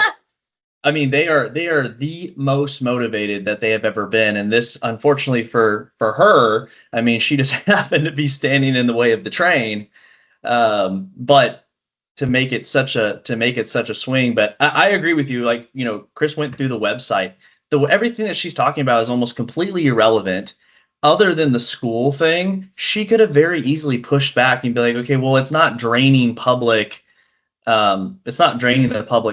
I mean, they are the most motivated that they have ever been. And this, unfortunately for her, I mean, she just happened to be standing in the way of the train. But to make it such a swing. But I agree with you. Like, Chris went through the website. Everything that she's talking about is almost completely irrelevant. Other than the school thing, she could have very easily pushed back and be like, okay, well, it's not draining the public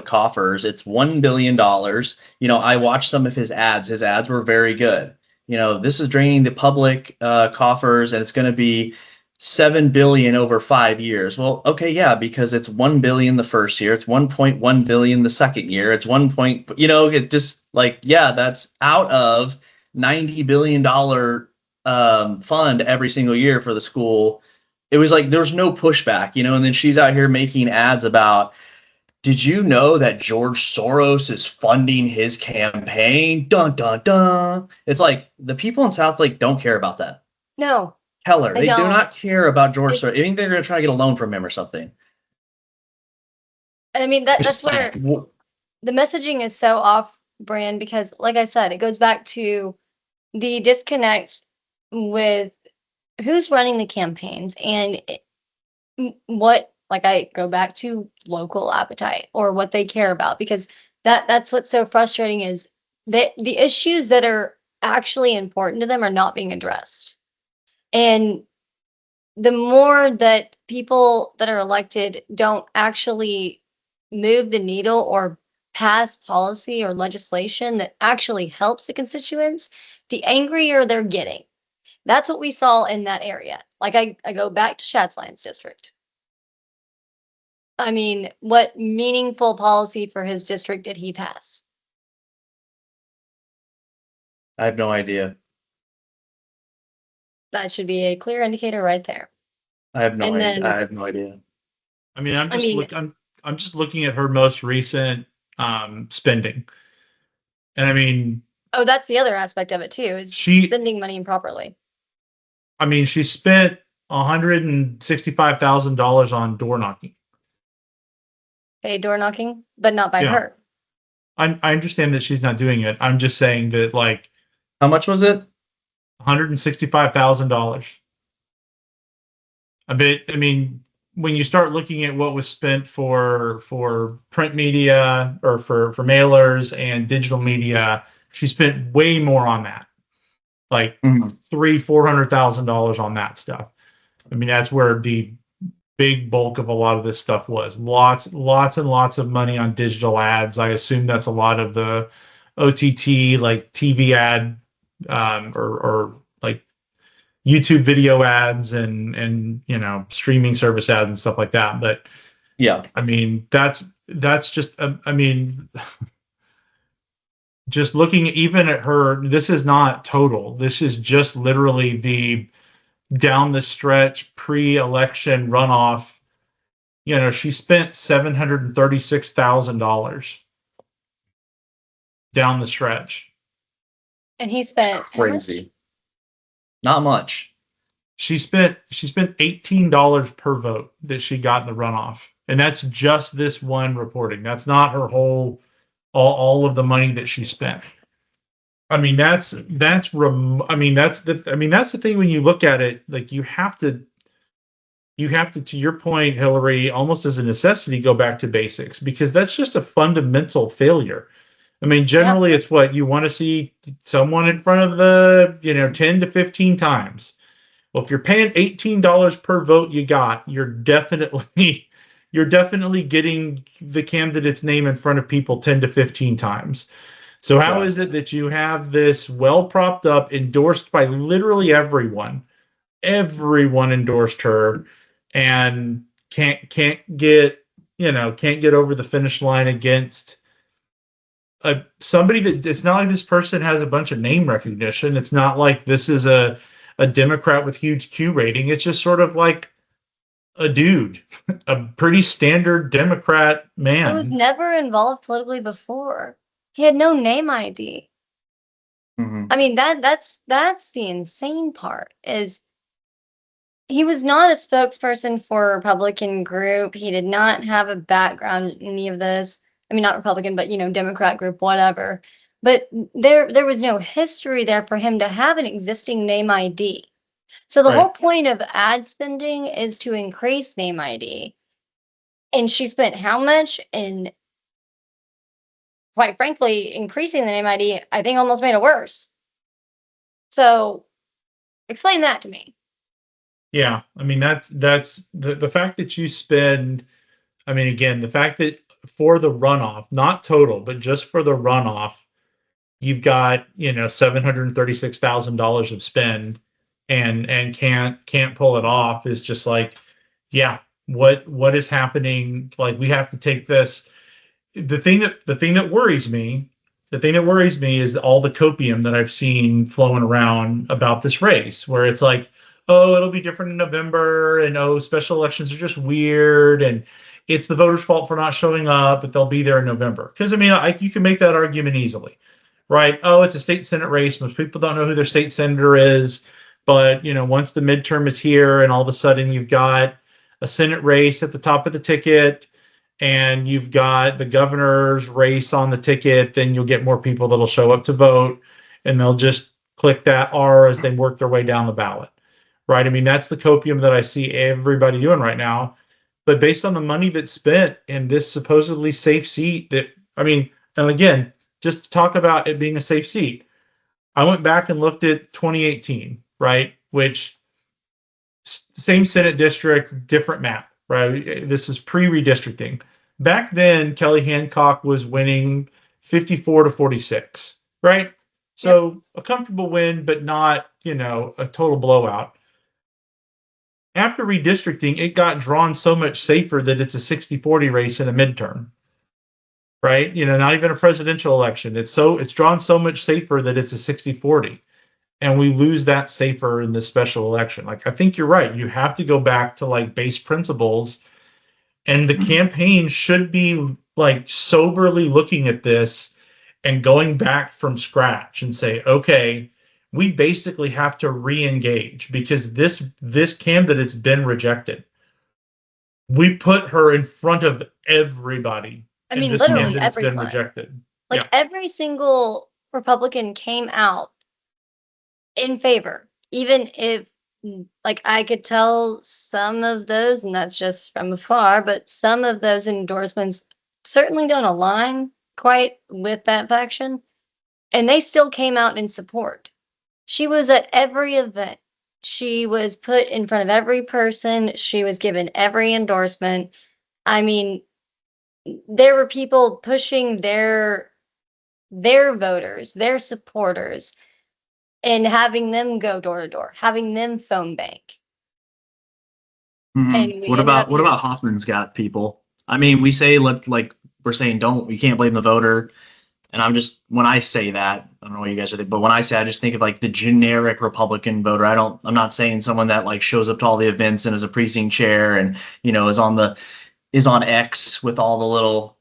coffers. It's $1 billion. I watched some of his ads. His ads were very good. This is draining the public coffers, and it's going to be $7 billion over 5 years. Well, okay, yeah, because it's $1 billion the first year, it's $1.1 billion the second year, it's it just like, yeah, that's out of $90 billion fund every single year for the school. It was like there's no pushback, and then she's out here making ads about, did you know that George Soros is funding his campaign? Dun dun dun. It's like the people in South Lake don't care about that. No. Tell her they do don't. not care about George Soros. I think they're going to try to get a loan from him or something. I mean, that's where the messaging is so off brand because, like I said, it goes back to the disconnect with who's running the campaigns and what, like, I go back to local appetite or what they care about, because that's what's so frustrating is that the issues that are actually important to them are not being addressed. And the more that people that are elected don't actually move the needle or pass policy or legislation that actually helps the constituents, the angrier they're getting. That's what we saw in that area. Like, I go back to Schatzline's district. I mean, what meaningful policy for his district did he pass? I have no idea. That should be a clear indicator right there. I have no And idea. then- I have no idea. I mean, I'm just looking at her most recent spending, and I mean, Oh, that's the other aspect of it too, is spending money improperly. I mean, she spent $165,000 on door knocking. Paid door knocking, but not by Yeah. her. I understand that she's not doing it. I'm just saying that, like, How much was it? $165,000. I mean, when you start looking at what was spent for print media or for mailers and digital media, she spent way more on that. Like $300,000-$400,000 on that stuff. I mean, that's where the big bulk of a lot of this stuff was. Lots and lots of money on digital ads. I assume that's a lot of the OTT, like TV ad, or like YouTube video ads and streaming service ads and stuff like that. But yeah, I mean, that's just I mean, just looking even at her, this is not total. This is just literally the down the stretch pre-election runoff. She spent $736,000 down the stretch. And he spent crazy. Not much. She spent $18 per vote that she got in the runoff, and that's just this one reporting. That's not her whole all of the money that she spent. I mean, that's the thing when you look at it, like you have to, to your point, Hillary, almost as a necessity, go back to basics, because that's just a fundamental failure. I mean, generally it's what you want to see someone in front of the, 10 to 15 times. Well, if you're paying $18 per vote you're definitely getting the candidate's name in front of people 10 to 15 times. So how is it that you have this well propped up, endorsed by literally everyone? Everyone endorsed her, and can't get over the finish line against somebody that, it's not like this person has a bunch of name recognition. It's not like this is a Democrat with huge Q rating. It's just sort of like a dude, a pretty standard Democrat man. He was never involved politically before. He had no name ID. Mm-hmm. I mean, that's the insane part, is he was not a spokesperson for a Republican group. He did not have a background in any of this. I mean, not Republican, but Democrat group, whatever. But there was no history there for him to have an existing name ID. So the whole point of ad spending is to increase name ID. And she spent how much? And quite frankly, increasing the name ID, I think almost made it worse. So explain that to me. Yeah, I mean that's the fact that you spend. I mean, again, the fact that for the runoff, not total, but just for the runoff, you've got $736,000 of spend, and can't pull it off is just like, yeah, what is happening? Like we have to take this. The thing that worries me, the thing that worries me is all the copium that I've seen flowing around about this race, where it's like, oh, it'll be different in November, and oh, special elections are just weird, and it's the voters' fault for not showing up, but they'll be there in November. Because I mean, you can make that argument easily, right? Oh, it's a state senate race. Most people don't know who their state senator is, but once the midterm is here, and all of a sudden you've got a senate race at the top of the ticket and you've got the governor's race on the ticket, then you'll get more people that'll show up to vote, and they'll just click that R as they work their way down the ballot, right? I mean, that's the copium that I see everybody doing right now. But based on the money that's spent in this supposedly safe seat, I mean, and again, just to talk about it being a safe seat, I went back and looked at 2018, right? Which same Senate district, different map, right? This is pre-redistricting. Back then, Kelly Hancock was winning 54 to 46, right? So a comfortable win, but not, a total blowout. After redistricting, it got drawn so much safer that it's a 60-40 race in a midterm, right? Not even a presidential election. It's drawn so much safer that it's a 60-40. And we lose that safer in this special election. Like, I think you're right. You have to go back to like base principles, and the campaign should be like soberly looking at this and going back from scratch and say, okay, we basically have to re-engage because this candidate's been rejected. We put her in front of everybody. I mean, this literally candidate's been everyone. rejected. Like every single Republican came out in favor, even if like I could tell some of those, and that's just from afar, but some of those endorsements certainly don't align quite with that faction. And they still came out in support. She was at every event. She was put in front of every person. She was given every endorsement. I mean, there were people pushing their voters, their supporters, and having them go door to door, having them phone bank. And What about Hoffman's got people? I mean, we say we're saying you can't blame the voter. And when I say that, I don't know what you guys are thinking, but when I say, I just think of like the generic Republican voter. I'm not saying someone that like shows up to all the events and is a precinct chair and, is on X with all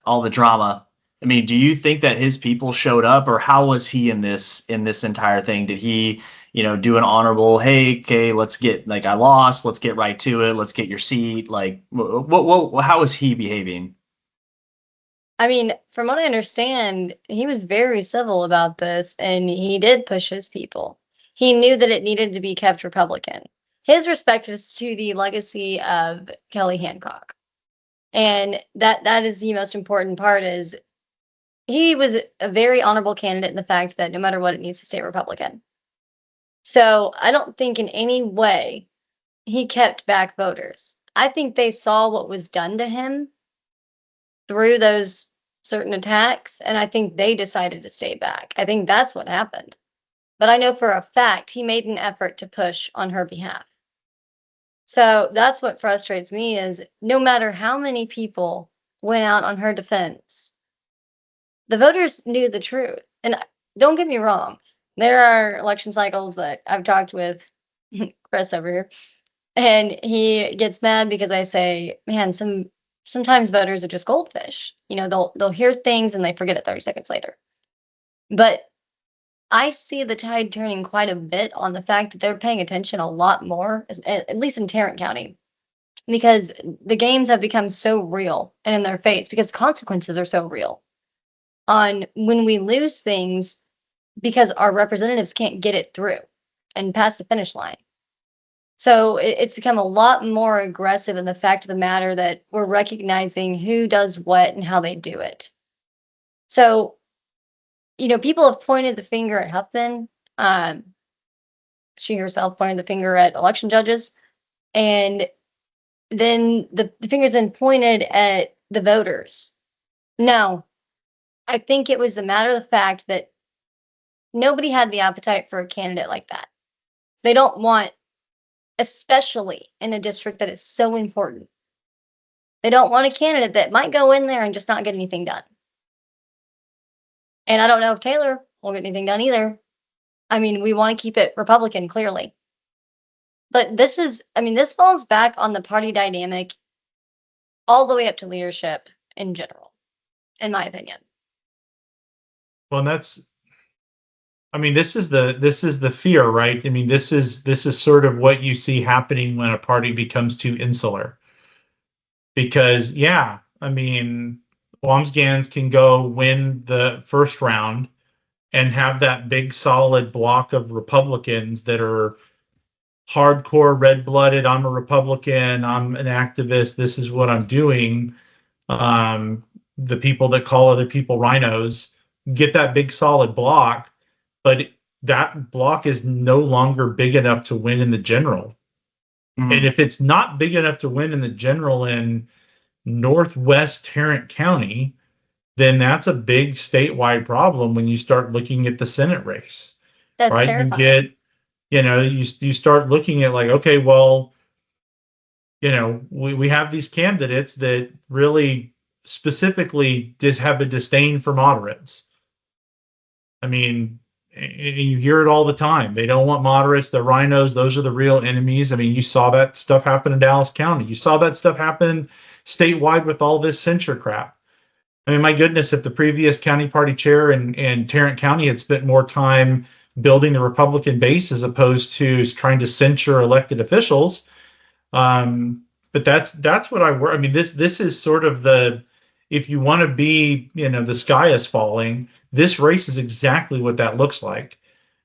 the drama. I mean, do you think that his people showed up, or how was he in this entire thing? Did he, do an honorable, hey, okay, let's get, like, I lost, let's get right to it, let's get your seat? Like, how was he behaving? I mean, from what I understand, he was very civil about this, and he did push his people. He knew that it needed to be kept Republican. His respect is to the legacy of Kelly Hancock. And that is the most important part, is he was a very honorable candidate in the fact that no matter what, it needs to stay Republican. So I don't think in any way he kept back voters. I think they saw what was done to him through those certain attacks, and I think they decided to stay back. I think that's what happened. But I know for a fact he made an effort to push on her behalf. So that's what frustrates me, is no matter how many people went out on her defense, the voters knew the truth. And don't get me wrong, there are election cycles that I've talked with Chris over here, and he gets mad because I say, man, sometimes voters are just goldfish. They'll hear things and they forget it 30 seconds later. But I see the tide turning quite a bit on the fact that they're paying attention a lot more, at least in Tarrant County, because the games have become so real and in their face, because consequences are so real on when we lose things because our representatives can't get it through and pass the finish line. So it's become a lot more aggressive in the fact of the matter that we're recognizing who does what and how they do it. So, people have pointed the finger at Huffman. She herself pointed the finger at election judges. And then the finger's been pointed at the voters. No, I think it was a matter of the fact that nobody had the appetite for a candidate like that. They don't want, especially in a district that is so important, they don't want a candidate that might go in there and just not get anything done. And I don't know if Taylor will get anything done either. I mean, we want to keep it Republican, clearly. But this falls back on the party dynamic all the way up to leadership in general, in my opinion. Well, and this is the fear, right? I mean, this is sort of what you see happening when a party becomes too insular. Because Wambsganss can go win the first round and have that big solid block of Republicans that are hardcore red-blooded. I'm a Republican, I'm an activist, this is what I'm doing. The people that call other people rhinos get that big solid block, but that block is no longer big enough to win in the general. Mhm. And if it's not big enough to win in the general in Northwest Tarrant County, then that's a big statewide problem when you start looking at the Senate race. That's right? terrifying. You start looking at like, okay, well, we have these candidates that really specifically just have a disdain for moderates. I mean, and you hear it all the time. They don't want moderates. The rhinos, those are the real enemies. I mean, you saw that stuff happen in Dallas County. You saw that stuff happen statewide with all this censure crap. I mean, my goodness, if the previous county party chair in Tarrant County had spent more time building the Republican base as opposed to trying to censure elected officials. But that's what I worry. I mean, this is sort of if you want to be, the sky is falling, this race is exactly what that looks like.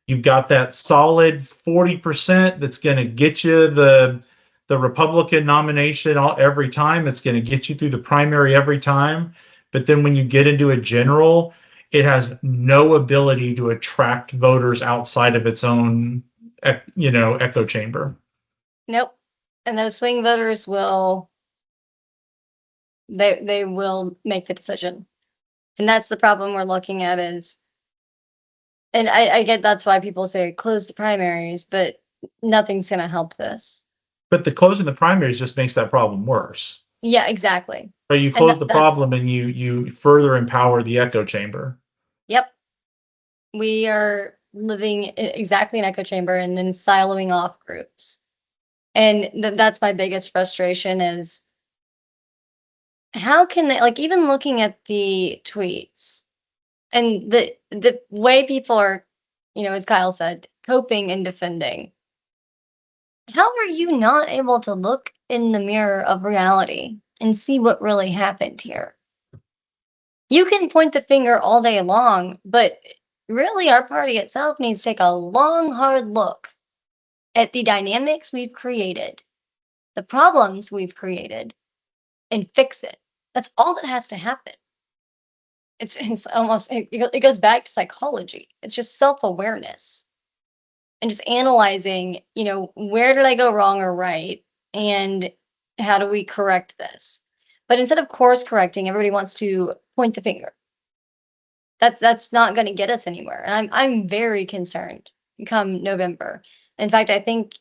You've got that solid 40% that's going to get you the Republican nomination every time. It's going to get you through the primary every time. But then when you get into a general, it has no ability to attract voters outside of its own, echo chamber. Nope. And those swing voters will they will make the decision. And that's the problem we're looking at is, and I get that's why people say close the primaries, but nothing's gonna help this. But the closing the primaries just makes that problem worse. Yeah, exactly. But you close the problem and you further empower the echo chamber. Yep. We are living exactly in echo chamber and then siloing off groups. And that's my biggest frustration is how can they, like, even looking at the tweets and the way people are, as Kyle said, coping and defending. How are you not able to look in the mirror of reality and see what really happened here? You can point the finger all day long, but really our party itself needs to take a long, hard look at the dynamics we've created, the problems we've created, and fix it. That's all that has to happen. It's almost, it goes back to psychology. It's just self-awareness and just analyzing, where did I go wrong or right? And how do we correct this? But instead of course correcting, everybody wants to point the finger. That's not going to get us anywhere. And I'm very concerned come November. In fact, I think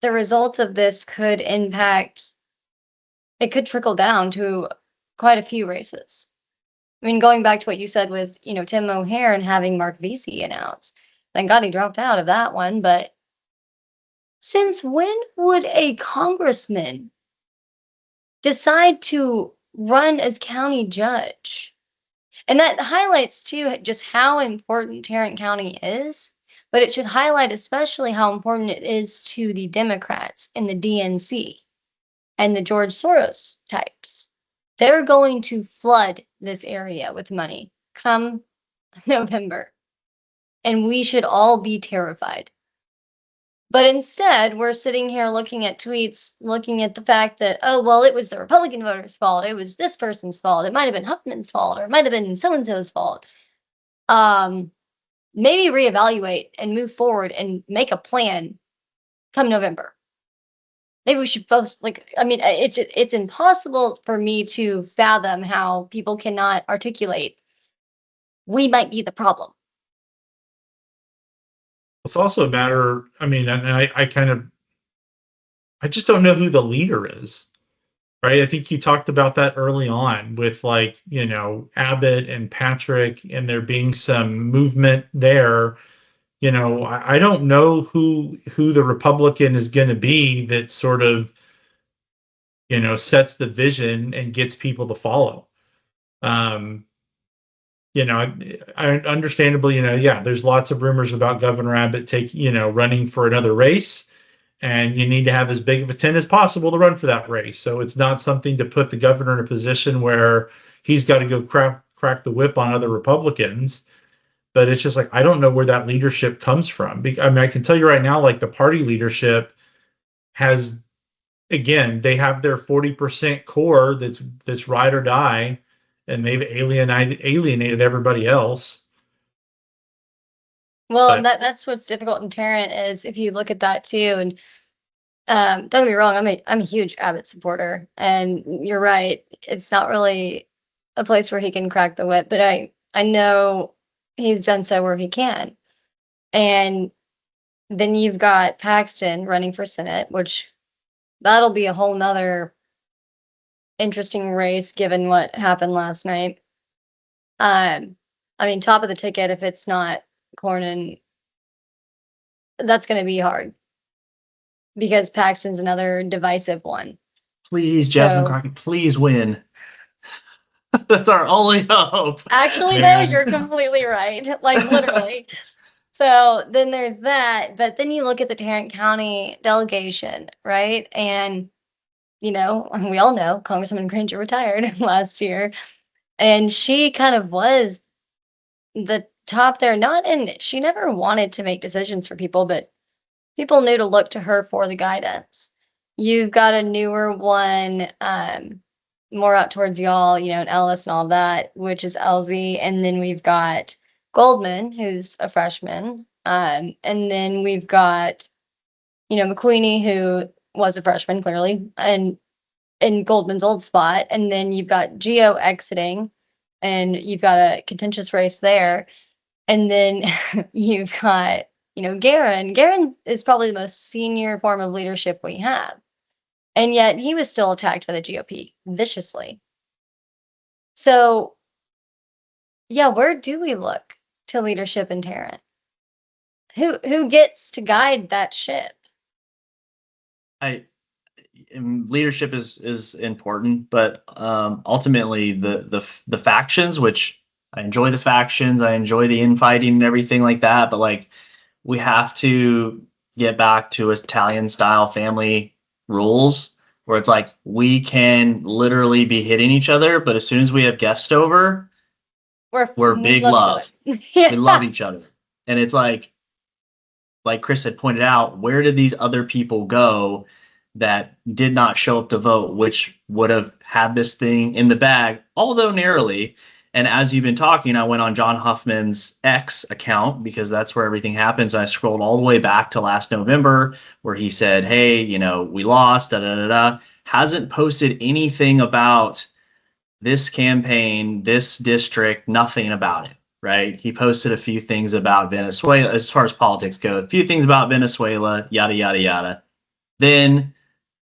the results of this could impact, it could trickle down to quite a few races. I mean, going back to what you said with, Tim O'Hare and having Mark Vesey announce. Thank God he dropped out of that one, but since when would a congressman decide to run as county judge? And that highlights too just how important Tarrant County is, but it should highlight especially how important it is to the Democrats and the DNC and the George Soros types. They're going to flood this area with money come November. And we should all be terrified. But instead, we're sitting here looking at tweets, looking at the fact that, oh, well, it was the Republican voters' fault. It was this person's fault. It might have been Huffman's fault, or it might have been so-and-so's fault. Maybe reevaluate and move forward and make a plan come November. Maybe we should post, like, I mean, it's impossible for me to fathom how people cannot articulate, we might be the problem. It's also a matter, I mean, and I just don't know who the leader is, right? I think you talked about that early on with, like, you know, Abbott and Patrick, and there being some movement there. You know, I don't know who the Republican is going to be that sort of, you know, sets the vision and gets people to follow. You know, I understandably, you know, yeah, there's lots of rumors about Governor Abbott running for another race, and you need to have as big of a tent as possible to run for that race. So it's not something to put the governor in a position where he's got to go crack the whip on other Republicans. But it's just like, I don't know where that leadership comes from. I mean, I can tell you right now, like, the party leadership has, again, they have their 40% core that's ride or die, and they've alienated everybody else. Well, But that's what's difficult in Tarrant is if you look at that too. And don't get me wrong, I'm a huge Abbott supporter, and you're right, it's not really a place where he can crack the whip, but I know he's done so where he can. And then you've got Paxton running for Senate, which that'll be a whole nother interesting race given what happened last night. I mean, top of the ticket if it's not Cornyn, that's going to be hard because Paxton's another divisive one. Please, Jasmine So- Crockett, please win. That's our only hope. Actually, though, Man. you're completely right. Like, literally. So then there's that. But then you look at the Tarrant County delegation, right? And, you know, we all know Congresswoman Granger retired last year. And she kind of was the top there. She never wanted to make decisions for people, but people knew to look to her for the guidance. You've got a newer one, more out towards y'all, you know, and Ellis and all that, which is LZ. And then we've got Goldman, who's a freshman. And then we've got, you know, McQueenie, who was a freshman, clearly, and in Goldman's old spot. And then you've got Geo exiting, and you've got a contentious race there. And then you've got, you know, Garen. Garen is probably the most senior form of leadership we have. And yet he was still attacked by the GOP viciously. So, yeah, where do we look to leadership in Tarrant? Who gets to guide that ship? Leadership is important, but ultimately the factions, which I enjoy the factions, I enjoy the infighting and everything like that, but like we have to get back to Italian style family rules where it's like we can literally be hitting each other, but as soon as we have guests over, we're big love. Yeah. We love each other. And it's like Chris had pointed out, where did these other people go that did not show up to vote, which would have had this thing in the bag, although narrowly. And as you've been talking, I went on John Huffman's X account because that's where everything happens. I scrolled all the way back to last November where he said, hey, you know, we lost, hasn't posted anything about this campaign, this district, nothing about it, right? He posted a few things about Venezuela, as far as politics go, a few things about Venezuela, yada, yada, yada. Then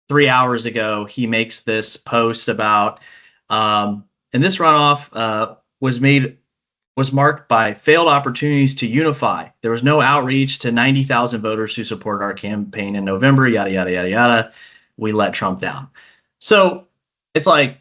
3 hours ago, he makes this post about, and this runoff was marked by failed opportunities to unify. There was no outreach to 90,000 voters who supported our campaign in November, yada, yada, yada, yada. We let Trump down. So it's like,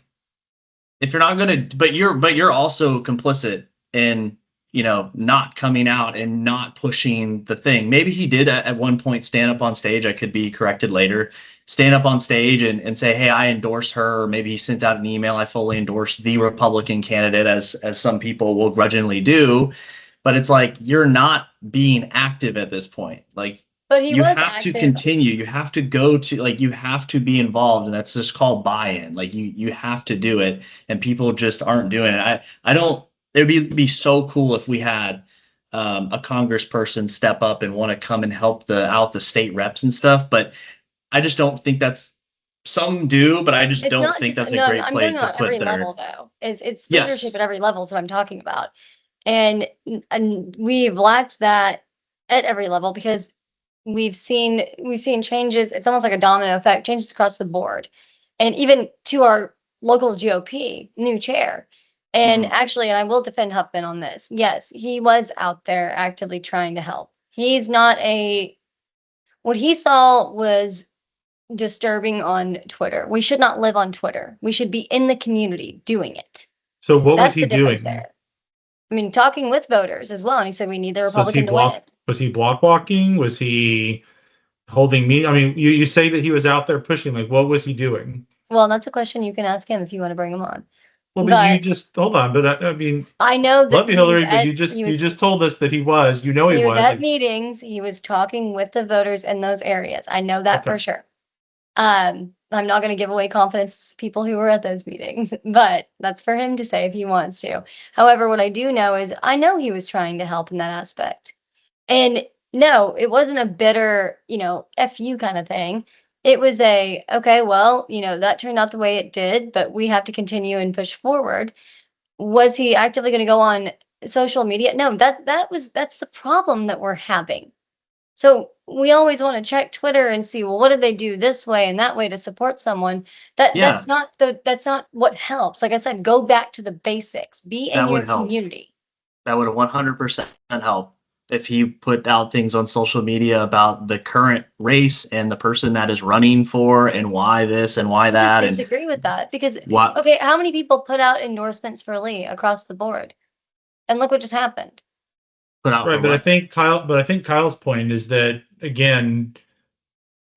if you're not going to, but you're also complicit in, you know, not coming out and not pushing the thing. Maybe he did at one point stand up on stage. I could be corrected later. Stand up on stage and say, hey, I endorse her. Or maybe he sent out an email. I fully endorse the Republican candidate, as some people will grudgingly do. But it's like, you're not being active at this point. Like, But he you was have to active. continue. You have to go to, like, you have to be involved, and that's just called buy-in. Like, you have to do it, and people just aren't doing it. I don't. It'd be so cool if we had a congressperson step up and want to come and help the state reps and stuff. But I just don't think that's. Some do, but I just It's don't not think just that's a no, great I'm place going to on every put level their. though. It's leadership Yes. at every level is what I'm talking about. And we've lacked that at every level because we've seen changes. It's almost like a domino effect, changes across the board. And even to our local GOP new chair. And Mhm. actually, and I will defend Huffman on this. Yes, he was out there actively trying to help. He's not a what he saw was disturbing on Twitter. We should not live on Twitter. We should be in the community doing it. So what was That's he the difference doing? there. I mean, talking with voters as well. And he said we need the So Republican to win. was he block walking? Was he holding me? I mean, you say that he was out there pushing, like what was he doing? Well, that's a question you can ask him if you want to bring him on. Well, but you But just hold on, but I mean, I know that love you, Hillary, but you he just told us that he was, he was was at like, meetings, he was talking with the voters in those areas. I know that okay. for sure. I'm not going to give away confidence to people who were at those meetings, but that's for him to say if he wants to. However, what I do know is I know he was trying to help in that aspect. And no, it wasn't a bitter, F you kind of thing. It was okay, well, that turned out the way it did, but we have to continue and push forward. Was he actively going to go on social media? No, that's the problem that we're having. So we always want to check Twitter and see, well, what did they do this way and that way to support someone? Yeah, That's not what helps. Like I said, go back to the basics. Be in that your would help. community. That would 100% help if he put out things on social media about the current race and the person that is running for and why this and why I that just and disagree with that because what. okay, how many people put out endorsements for Leigh across the board? And look what just happened. Put out for Right, but what? I think Kyle's point is that again,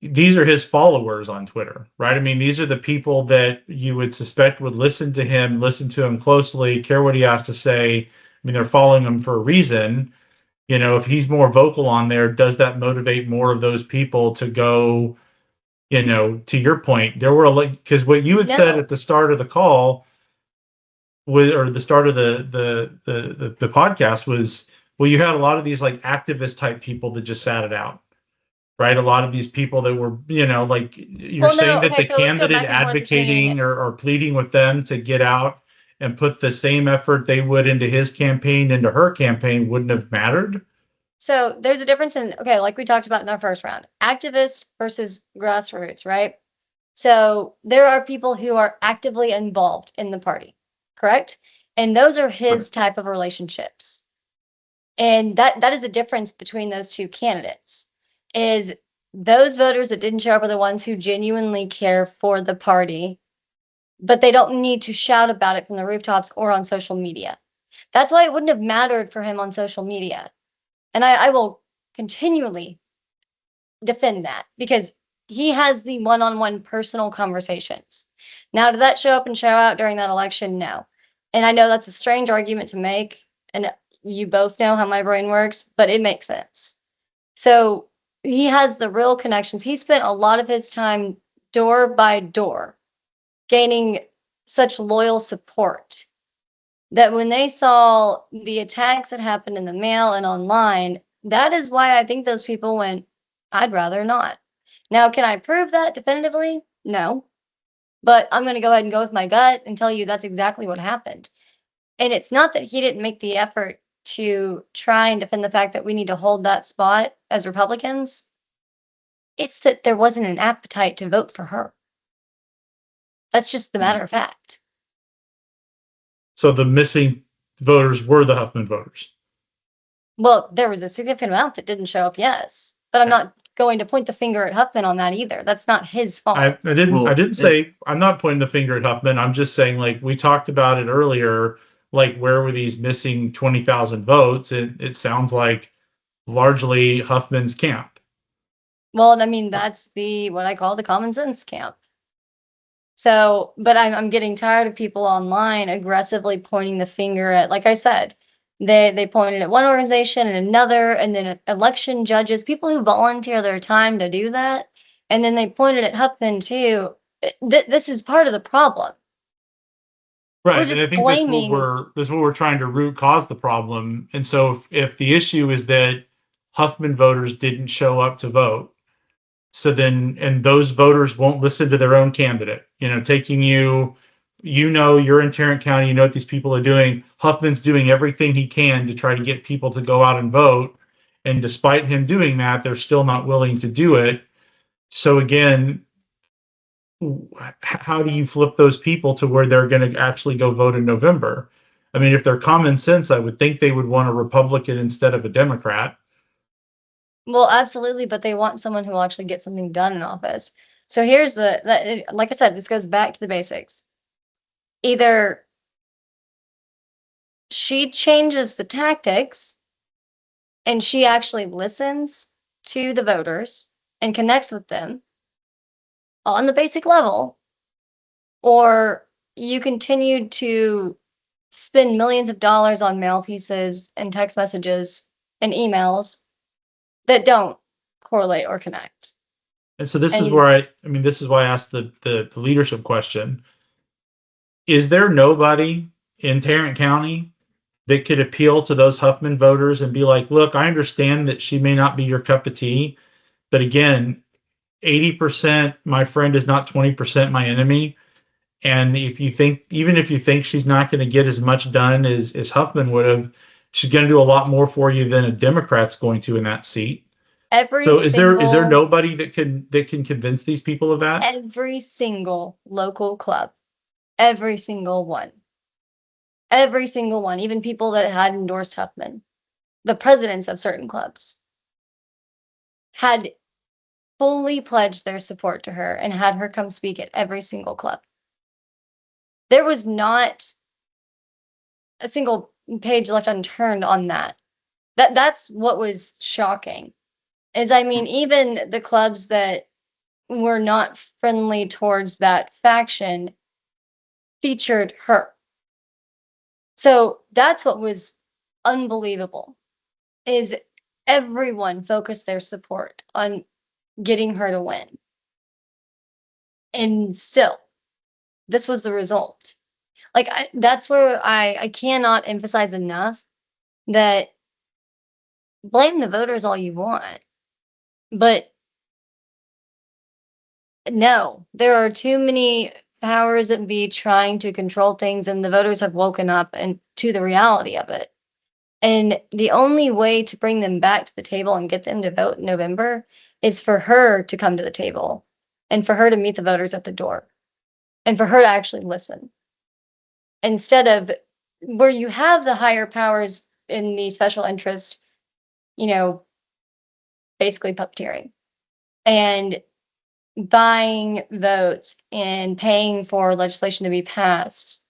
these are his followers on Twitter, right? I mean, these are the people that you would suspect would listen to him closely, care what he has to say. I mean, they're following him for a reason. If he's more vocal on there, does that motivate more of those people to go, to your point, there were like, because what you had said No. at the start of the call or the start of the podcast was, well, you had a lot of these like activist type people that just sat it out, right? A lot of these people that were, like you're Well, saying no. that Okay, the so let's go candidate back and forth between. advocating or pleading with them to get out and put the same effort they would into his campaign, into her campaign, wouldn't have mattered. So there's a difference in, okay, like we talked about in our first round, activist versus grassroots, right? So there are people who are actively involved in the party, correct? And those are his type of relationships. And that is the difference between those two candidates. Is those voters that didn't show up are the ones who genuinely care for the party, but they don't need to shout about it from the rooftops or on social media. That's why it wouldn't have mattered for him on social media. And I will continually defend that because he has the one-on-one personal conversations. Now, did that show up and show out during that election? No. And I know that's a strange argument to make, and you both know how my brain works, but it makes sense. So he has the real connections. He spent a lot of his time door by door gaining such loyal support that when they saw the attacks that happened in the mail and online, that is why I think those people went, I'd rather not. Now, can I prove that definitively? No. But I'm going to go ahead and go with my gut and tell you that's exactly what happened. And it's not that he didn't make the effort to try and defend the fact that we need to hold that spot as Republicans. It's that there wasn't an appetite to vote for her. That's just the matter of fact. So the missing voters were the Huffman voters. Well, there was a significant amount that didn't show up, yes. But I'm not going to point the finger at Huffman on that either. That's not his fault. I didn't say, I'm not pointing the finger at Huffman. I'm just saying, like, we talked about it earlier, like, where were these missing 20,000 votes? It sounds like largely Huffman's camp. Well, I mean, that's what I call the common sense camp. So, but I'm getting tired of people online aggressively pointing the finger at, like I said, They pointed at one organization and another, and then election judges, people who volunteer their time to do that. And then they pointed at Huffman too. This is part of the problem. Right, We're and just I think blaming. this is what we're trying to root cause the problem. And so if the issue is that Huffman voters didn't show up to vote, so then and those voters won't listen to their own candidate, taking you're in Tarrant County, you know what these people are doing. Huffman's doing everything he can to try to get people to go out and vote, and despite him doing that, they're still not willing to do it. So again, how do you flip those people to where they're going to actually go vote in November? I mean, if they're common sense, I would think they would want a Republican instead of a Democrat. Well, absolutely, but they want someone who will actually get something done in office. So here's like I said, this goes back to the basics. Either she changes the tactics and she actually listens to the voters and connects with them on the basic level, or you continue to spend millions of dollars on mail pieces and text messages and emails that don't correlate or connect. And so this is And where this is why I asked the leadership question. Is there nobody in Tarrant County that could appeal to those Huffman voters and be like, look, I understand that she may not be your cup of tea, but again, 80% my friend is not 20% my enemy. And even if you think she's not going to get as much done as Huffman would have, she's going to do a lot more for you than a Democrat's going to in that seat. So is there nobody that can convince these people of that? Every single local club, every single one, even people that had endorsed Huffman, the presidents of certain clubs had fully pledged their support to her and had her come speak at every single club. There was not a single page left unturned on that. That's what was shocking. Even the clubs that were not friendly towards that faction featured her. So that's what was unbelievable, is everyone focused their support on getting her to win. And still, this was the result. That's where I cannot emphasize enough that blame the voters all you want, but no, there are too many powers that be trying to control things, and the voters have woken up and to the reality of it. And the only way to bring them back to the table and get them to vote in November is for her to come to the table and for her to meet the voters at the door and for her to actually listen. Instead of where you have the higher powers in the special interest, basically puppeteering and buying votes and paying for legislation to be passed.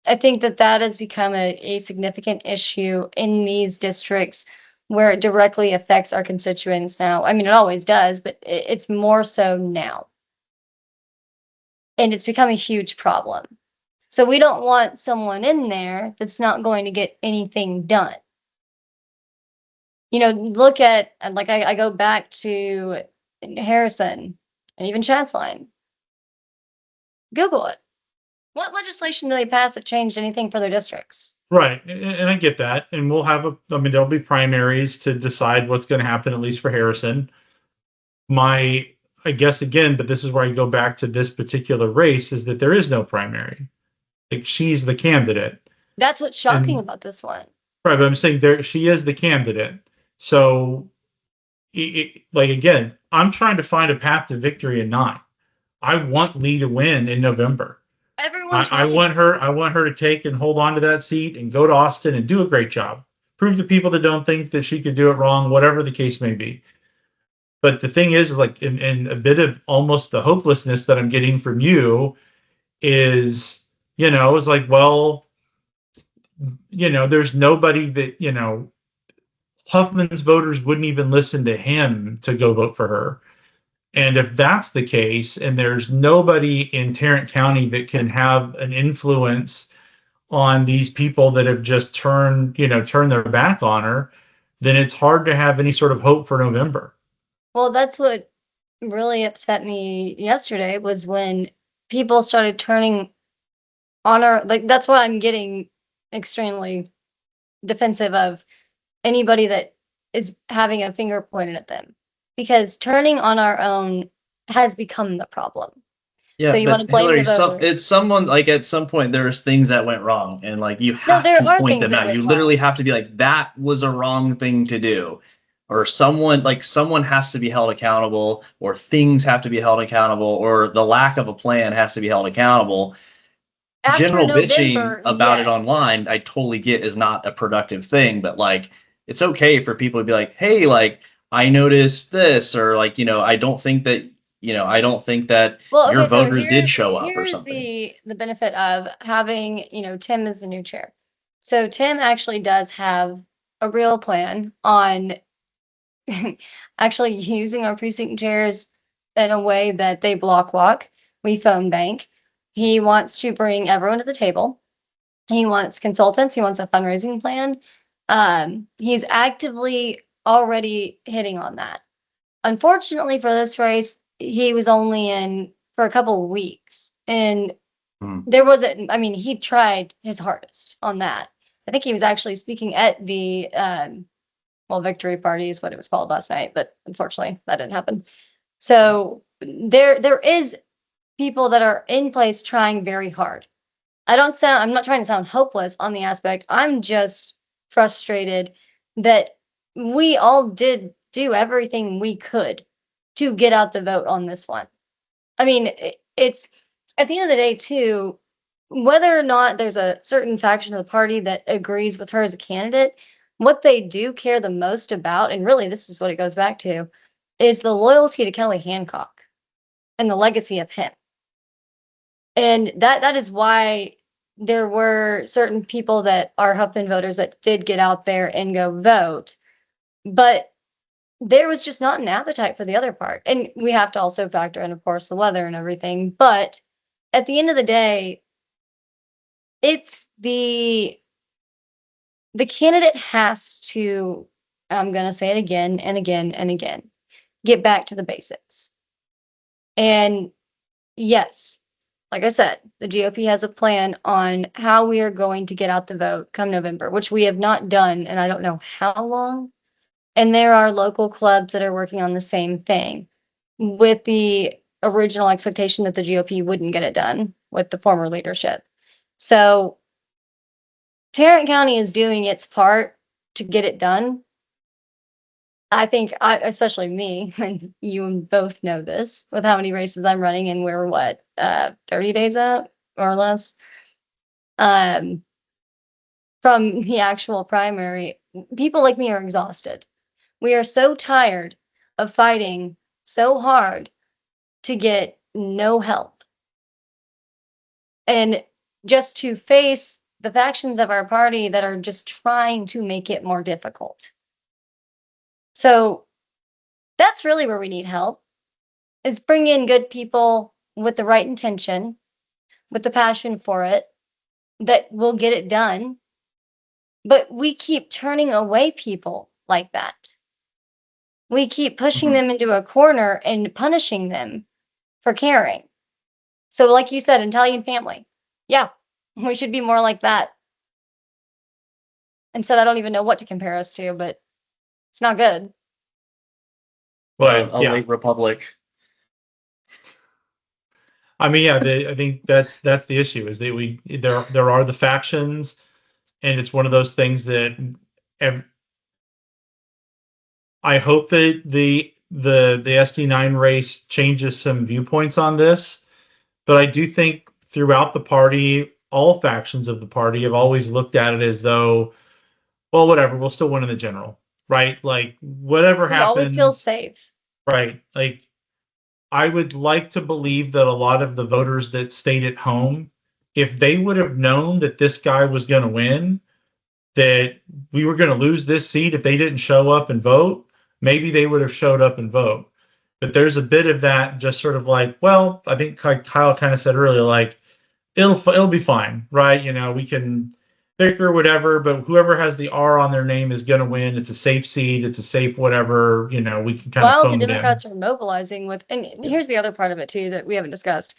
I think that has become a significant issue in these districts where it directly affects our constituents now. It always does, but it's more so now. And it's become a huge problem. So we don't want someone in there that's not going to get anything done. Look at, I go back to Harrison and even Chadsline. Google it. What legislation do they pass that changed anything for their districts? Right, and I get that, and we'll have there'll be primaries to decide what's going to happen, at least for Harrison. I guess again, but this is where I go back to this particular race, is that there is no primary. She's the candidate. That's what's shocking about this one. Right, but I'm saying she is the candidate. So, again, I'm trying to find a path to victory in 9. I want Leigh to win in November. I want her to take and hold on to that seat and go to Austin and do a great job. Prove to people that don't think that she could do it wrong, whatever the case may be. But the thing is in a bit of almost the hopelessness that I'm getting from you is, it's like, well, there's nobody that, Huffman's voters wouldn't even listen to him to go vote for her. And if that's the case, and there's nobody in Tarrant County that can have an influence on these people that have just turned their back on her, then it's hard to have any sort of hope for November. Well, that's what really upset me yesterday was when people started turning on our, like, that's why I'm getting extremely defensive of anybody that is having a finger pointed at them, because turning on our own has become the problem. Yeah, So you but want to blame Hillary, the voters. it's someone like at some point there was things that went wrong, and like you No, have there to are point things them that out. went You literally wrong. have to be like, that was a wrong thing to do, or someone has to be held accountable, or things have to be held accountable, or the lack of a plan has to be held accountable. After General bitching November, about it yes. online, I totally get is not a productive thing, but like it's okay for people to be like, hey, like I noticed this, or like, I don't think that Well, your okay, so voters did show up or here's something. the benefit of having, Tim as the new chair. So Tim actually does have a real plan on actually using our precinct chairs in a way that they block walk. We phone bank. He wants to bring everyone to the table. He wants consultants. He wants a fundraising plan. He's actively already hitting on that. Unfortunately for this race, he was only in for a couple of weeks, and Hmm. there wasn't. I mean, he tried his hardest on that. I think he was actually speaking at the victory party is what it was called last night, but unfortunately that didn't happen. So there is people that are in place trying very hard. I'm not trying to sound hopeless on the aspect. I'm just frustrated that we all did do everything we could to get out the vote on this one. I mean, it's at the end of the day too, whether or not there's a certain faction of the party that agrees with her as a candidate, what they do care the most about, and really this is what it goes back to, is the loyalty to Kelly Hancock and the legacy of him. And that is why there were certain people that are Huffman voters that did get out there and go vote. But there was just not an appetite for the other part. And we have to also factor in, of course, the weather and everything. But at the end of the day, it's the candidate has to, I'm going to say it again and again and again, get back to the basics. And yes, like I said, the GOP has a plan on how we are going to get out the vote come November, which we have not done, and I don't know how long. And there are local clubs that are working on the same thing with the original expectation that the GOP wouldn't get it done with the former leadership. So Tarrant County is doing its part to get it done. I think especially me, and you both know this, with how many races I'm running, and we're 30 days out or less um, from the actual primary. People like me are exhausted. We are so tired of fighting so hard to get no help. And just to face the factions of our party that are just trying to make it more difficult. So that's really where we need help, is bring in good people with the right intention, with the passion for it, that will get it done. But we keep turning away people like that. We keep pushing them into a corner and punishing them for caring. So like you said, Italian family. Yeah, we should be more like that. Instead, I don't even know what to compare us to, but it's not good. But A late republic. I mean, yeah, I think that's the issue, is that there are the factions, and it's one of those things that I hope that the SD9 race changes some viewpoints on this, but I do think throughout the party, all factions of the party have always looked at it as though, well, whatever, we'll still win in the general, right? Like whatever We always feel happens, safe. right? Like I would like to believe that a lot of the voters that stayed at home, if they would have known that this guy was going to win, that we were going to lose this seat if they didn't show up and vote, maybe they would have showed up and vote. But there's a bit of that just sort of like, well, I think Kyle kind of said earlier, like, it'll be fine, right? We can bicker whatever, but whoever has the R on their name is going to win. It's a safe seat. It's a safe whatever. We can kind of While the phone it in. Democrats are mobilizing with, and here's the other part of it too that we haven't discussed,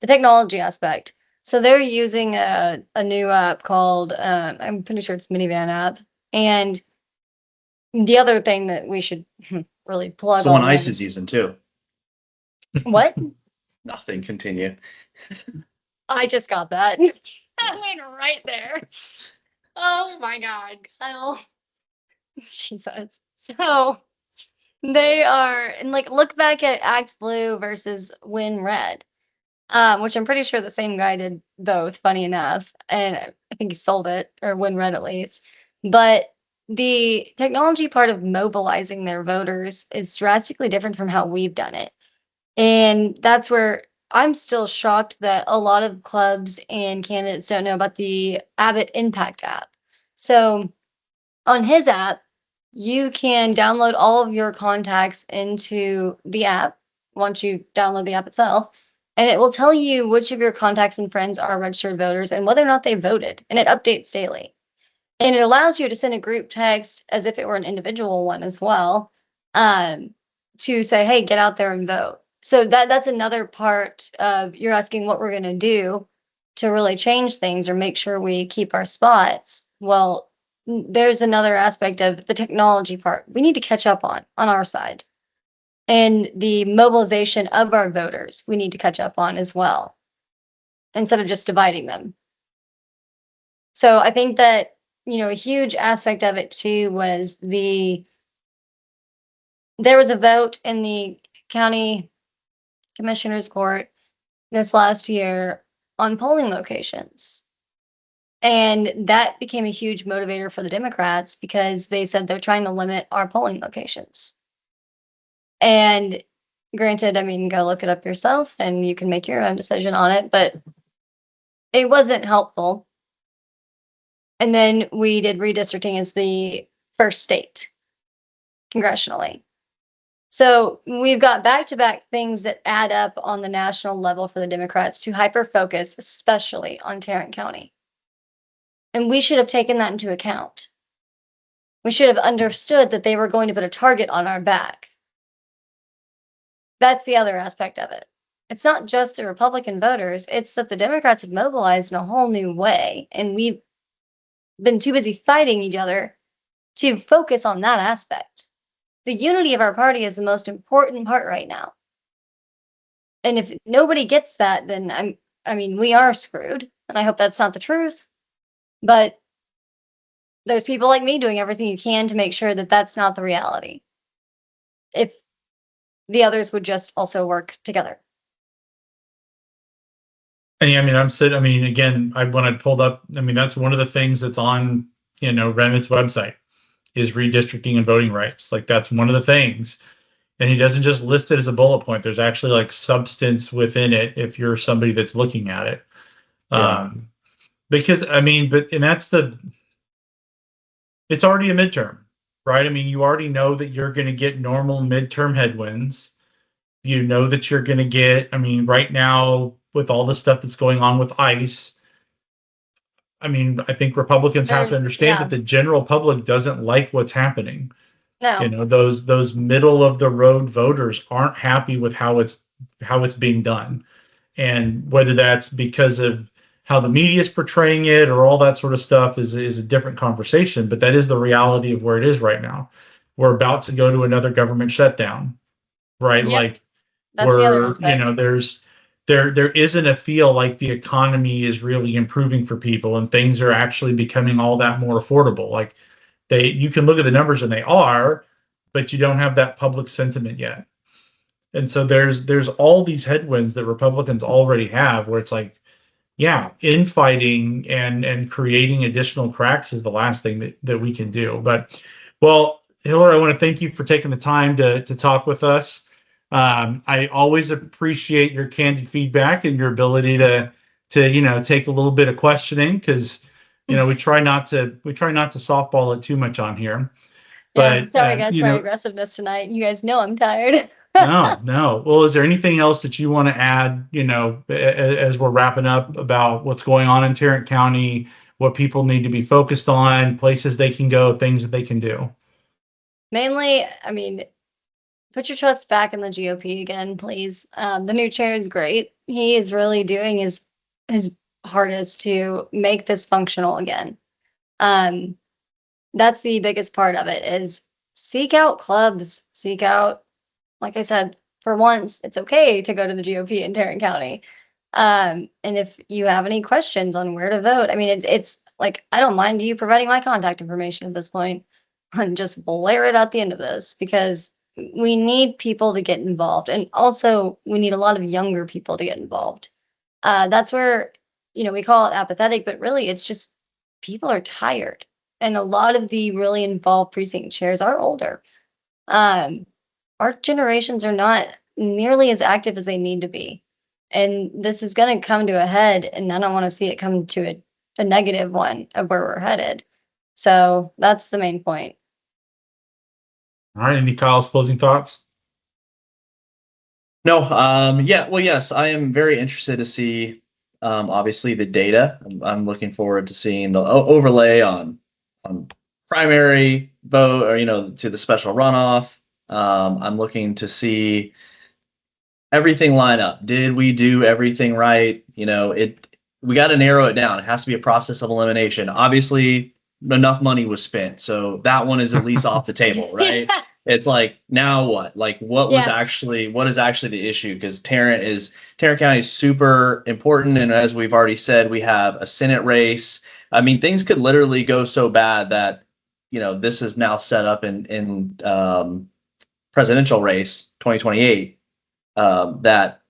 the technology aspect. So they're using a new app called, I'm pretty sure it's Minivan app. And the other thing that we should really plug So one on ICE is using too. What? Nothing. Continue. I just got that. I mean, right there. Oh my God, Kyle. Jesus. So they are, and like, look back at Act Blue versus Win Red, which I'm pretty sure the same guy did both, funny enough. And I think he sold it, or Win Red at least. But the technology part of mobilizing their voters is drastically different from how we've done it. And that's where I'm still shocked that a lot of clubs and candidates don't know about the Abbott Impact app. So on his app, you can download all of your contacts into the app once you download the app itself, and it will tell you which of your contacts and friends are registered voters and whether or not they voted, and it updates daily. And it allows you to send a group text as if it were an individual one as well, to say, hey, get out there and vote. So that's another part of, you're asking what we're going to do to really change things or make sure we keep our spots. Well, there's another aspect of the technology part we need to catch up on our side. And the mobilization of our voters, we need to catch up on as well, instead of just dividing them. So I think that, a huge aspect of it too was there was a vote in the county commissioner's court this last year on polling locations. And that became a huge motivator for the Democrats because they said they're trying to limit our polling locations. And granted, I mean, go look it up yourself and you can make your own decision on it, but it wasn't helpful. And then we did redistricting as the first state congressionally. So we've got back-to-back things that add up on the national level for the Democrats to hyper-focus, especially on Tarrant County. And we should have taken that into account. We should have understood that they were going to put a target on our back. That's the other aspect of it. It's not just the Republican voters, it's that the Democrats have mobilized in a whole new way, and we've been too busy fighting each other to focus on that aspect. The unity of our party is the most important part right now. And if nobody gets that, then we are screwed. And I hope that's not the truth. But there's people like me doing everything you can to make sure that that's not the reality. If the others would just also work together. And yeah, again, when I pulled up, that's one of the things that's on, Remit's website is redistricting and voting rights. Like, that's one of the things. And he doesn't just list it as a bullet point. There's actually like substance within it if you're somebody that's looking at it. Yeah. Because it's already a midterm, right? You already know that you're going to get normal midterm headwinds. You know that you're going to get, right now with all the stuff that's going on with ICE, I think Republicans have to understand that the general public doesn't like what's happening. No. Those middle of the road voters aren't happy with how it's being done. And whether that's because of how the media is portraying it or all that sort of stuff is a different conversation, but that is the reality of where it is right now. We're about to go to another government shutdown, right? Yep. Like, that's the other aspect. There isn't a feel like the economy is really improving for people and things are actually becoming all that more affordable. Like, you can look at the numbers and they are, but you don't have that public sentiment yet. And so there's all these headwinds that Republicans already have where it's like, yeah, infighting and creating additional cracks is the last thing that we can do. But, well, Hillary, I want to thank you for taking the time to talk with us. I always appreciate your candid feedback and your ability to take a little bit of questioning because we try not to softball it too much on here. But sorry guys for my aggressiveness tonight. You guys know I'm tired. No. Well, is there anything else that you want to add, as we're wrapping up about what's going on in Tarrant County, what people need to be focused on, places they can go, things that they can do? Mainly, I mean, put your trust back in the GOP again, please. The new chair is great. He is really doing his hardest to make this functional again. That's the biggest part of it is seek out clubs, seek out, like I said, for once, it's okay to go to the GOP in Tarrant County. And if you have any questions on where to vote, I mean, it's like, I don't mind you providing my contact information at this point and just blare it at the end of this because we need people to get involved. And also we need a lot of younger people to get involved. That's where, we call it apathetic, but really it's just people are tired. And a lot of the really involved precinct chairs are older. Our generations are not nearly as active as they need to be. And this is going to come to a head, and I don't want to see it come to a negative one of where we're headed. So that's the main point. All right. Any Kyle's closing thoughts? No, yeah, well, yes, I am very interested to see, obviously the data. I'm looking forward to seeing the overlay on primary vote or, to the special runoff. I'm looking to see everything line up. Did we do everything right? We got to narrow it down. It has to be a process of elimination. Obviously, enough money was spent, so that one is at least off the table, right? Yeah. It's like, now what? Like, what is actually the issue? Because Tarrant County is super important, and as we've already said, we have a Senate race. I mean, things could literally go so bad that this is now set up in presidential race 2028 that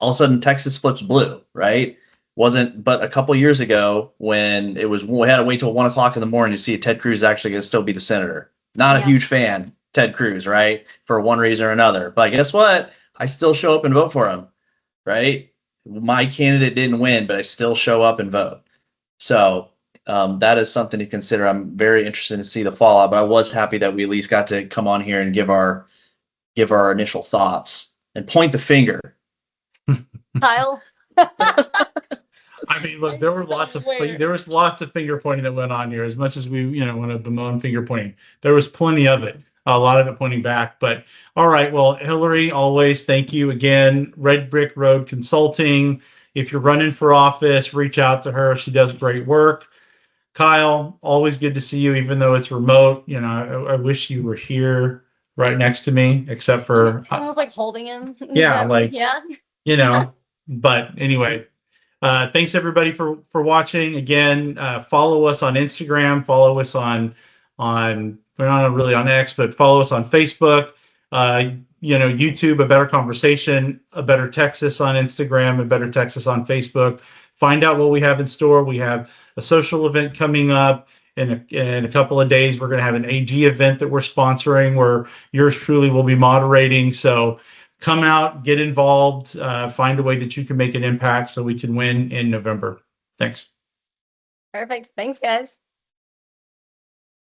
all of a sudden Texas flips blue, right? Wasn't but a couple years ago when we had to wait till 1 o'clock in the morning to see if Ted Cruz is actually going to still be the senator. Not a huge fan, Ted Cruz, right? For one reason or another. But guess what? I still show up and vote for him, right? My candidate didn't win, but I still show up and vote. So that is something to consider. I'm very interested to see the fallout, but I was happy that we at least got to come on here and give our initial thoughts and point the finger. Kyle. I mean, look, there was lots of finger pointing that went on here. As much as we, want to bemoan finger pointing, there was plenty of it. A lot of it pointing back. But all right, well, Hillary, always thank you again. Red Brick Road Consulting. If you're running for office, reach out to her. She does great work. Kyle, always good to see you, even though it's remote. I wish you were here right next to me, except for I was like holding him. Yeah. But anyway, thanks everybody for watching. Again, follow us on Instagram, follow us on we're not really on X, but follow us on Facebook, YouTube, A Better Conversation, A Better Texas on Instagram, A Better Texas on Facebook. Find out what we have in store. We have a social event coming up in a couple of days. We're going to have an AG event that we're sponsoring where yours truly will be moderating. So come out, get involved, find a way that you can make an impact so we can win in November. Thanks. Perfect. Thanks, guys.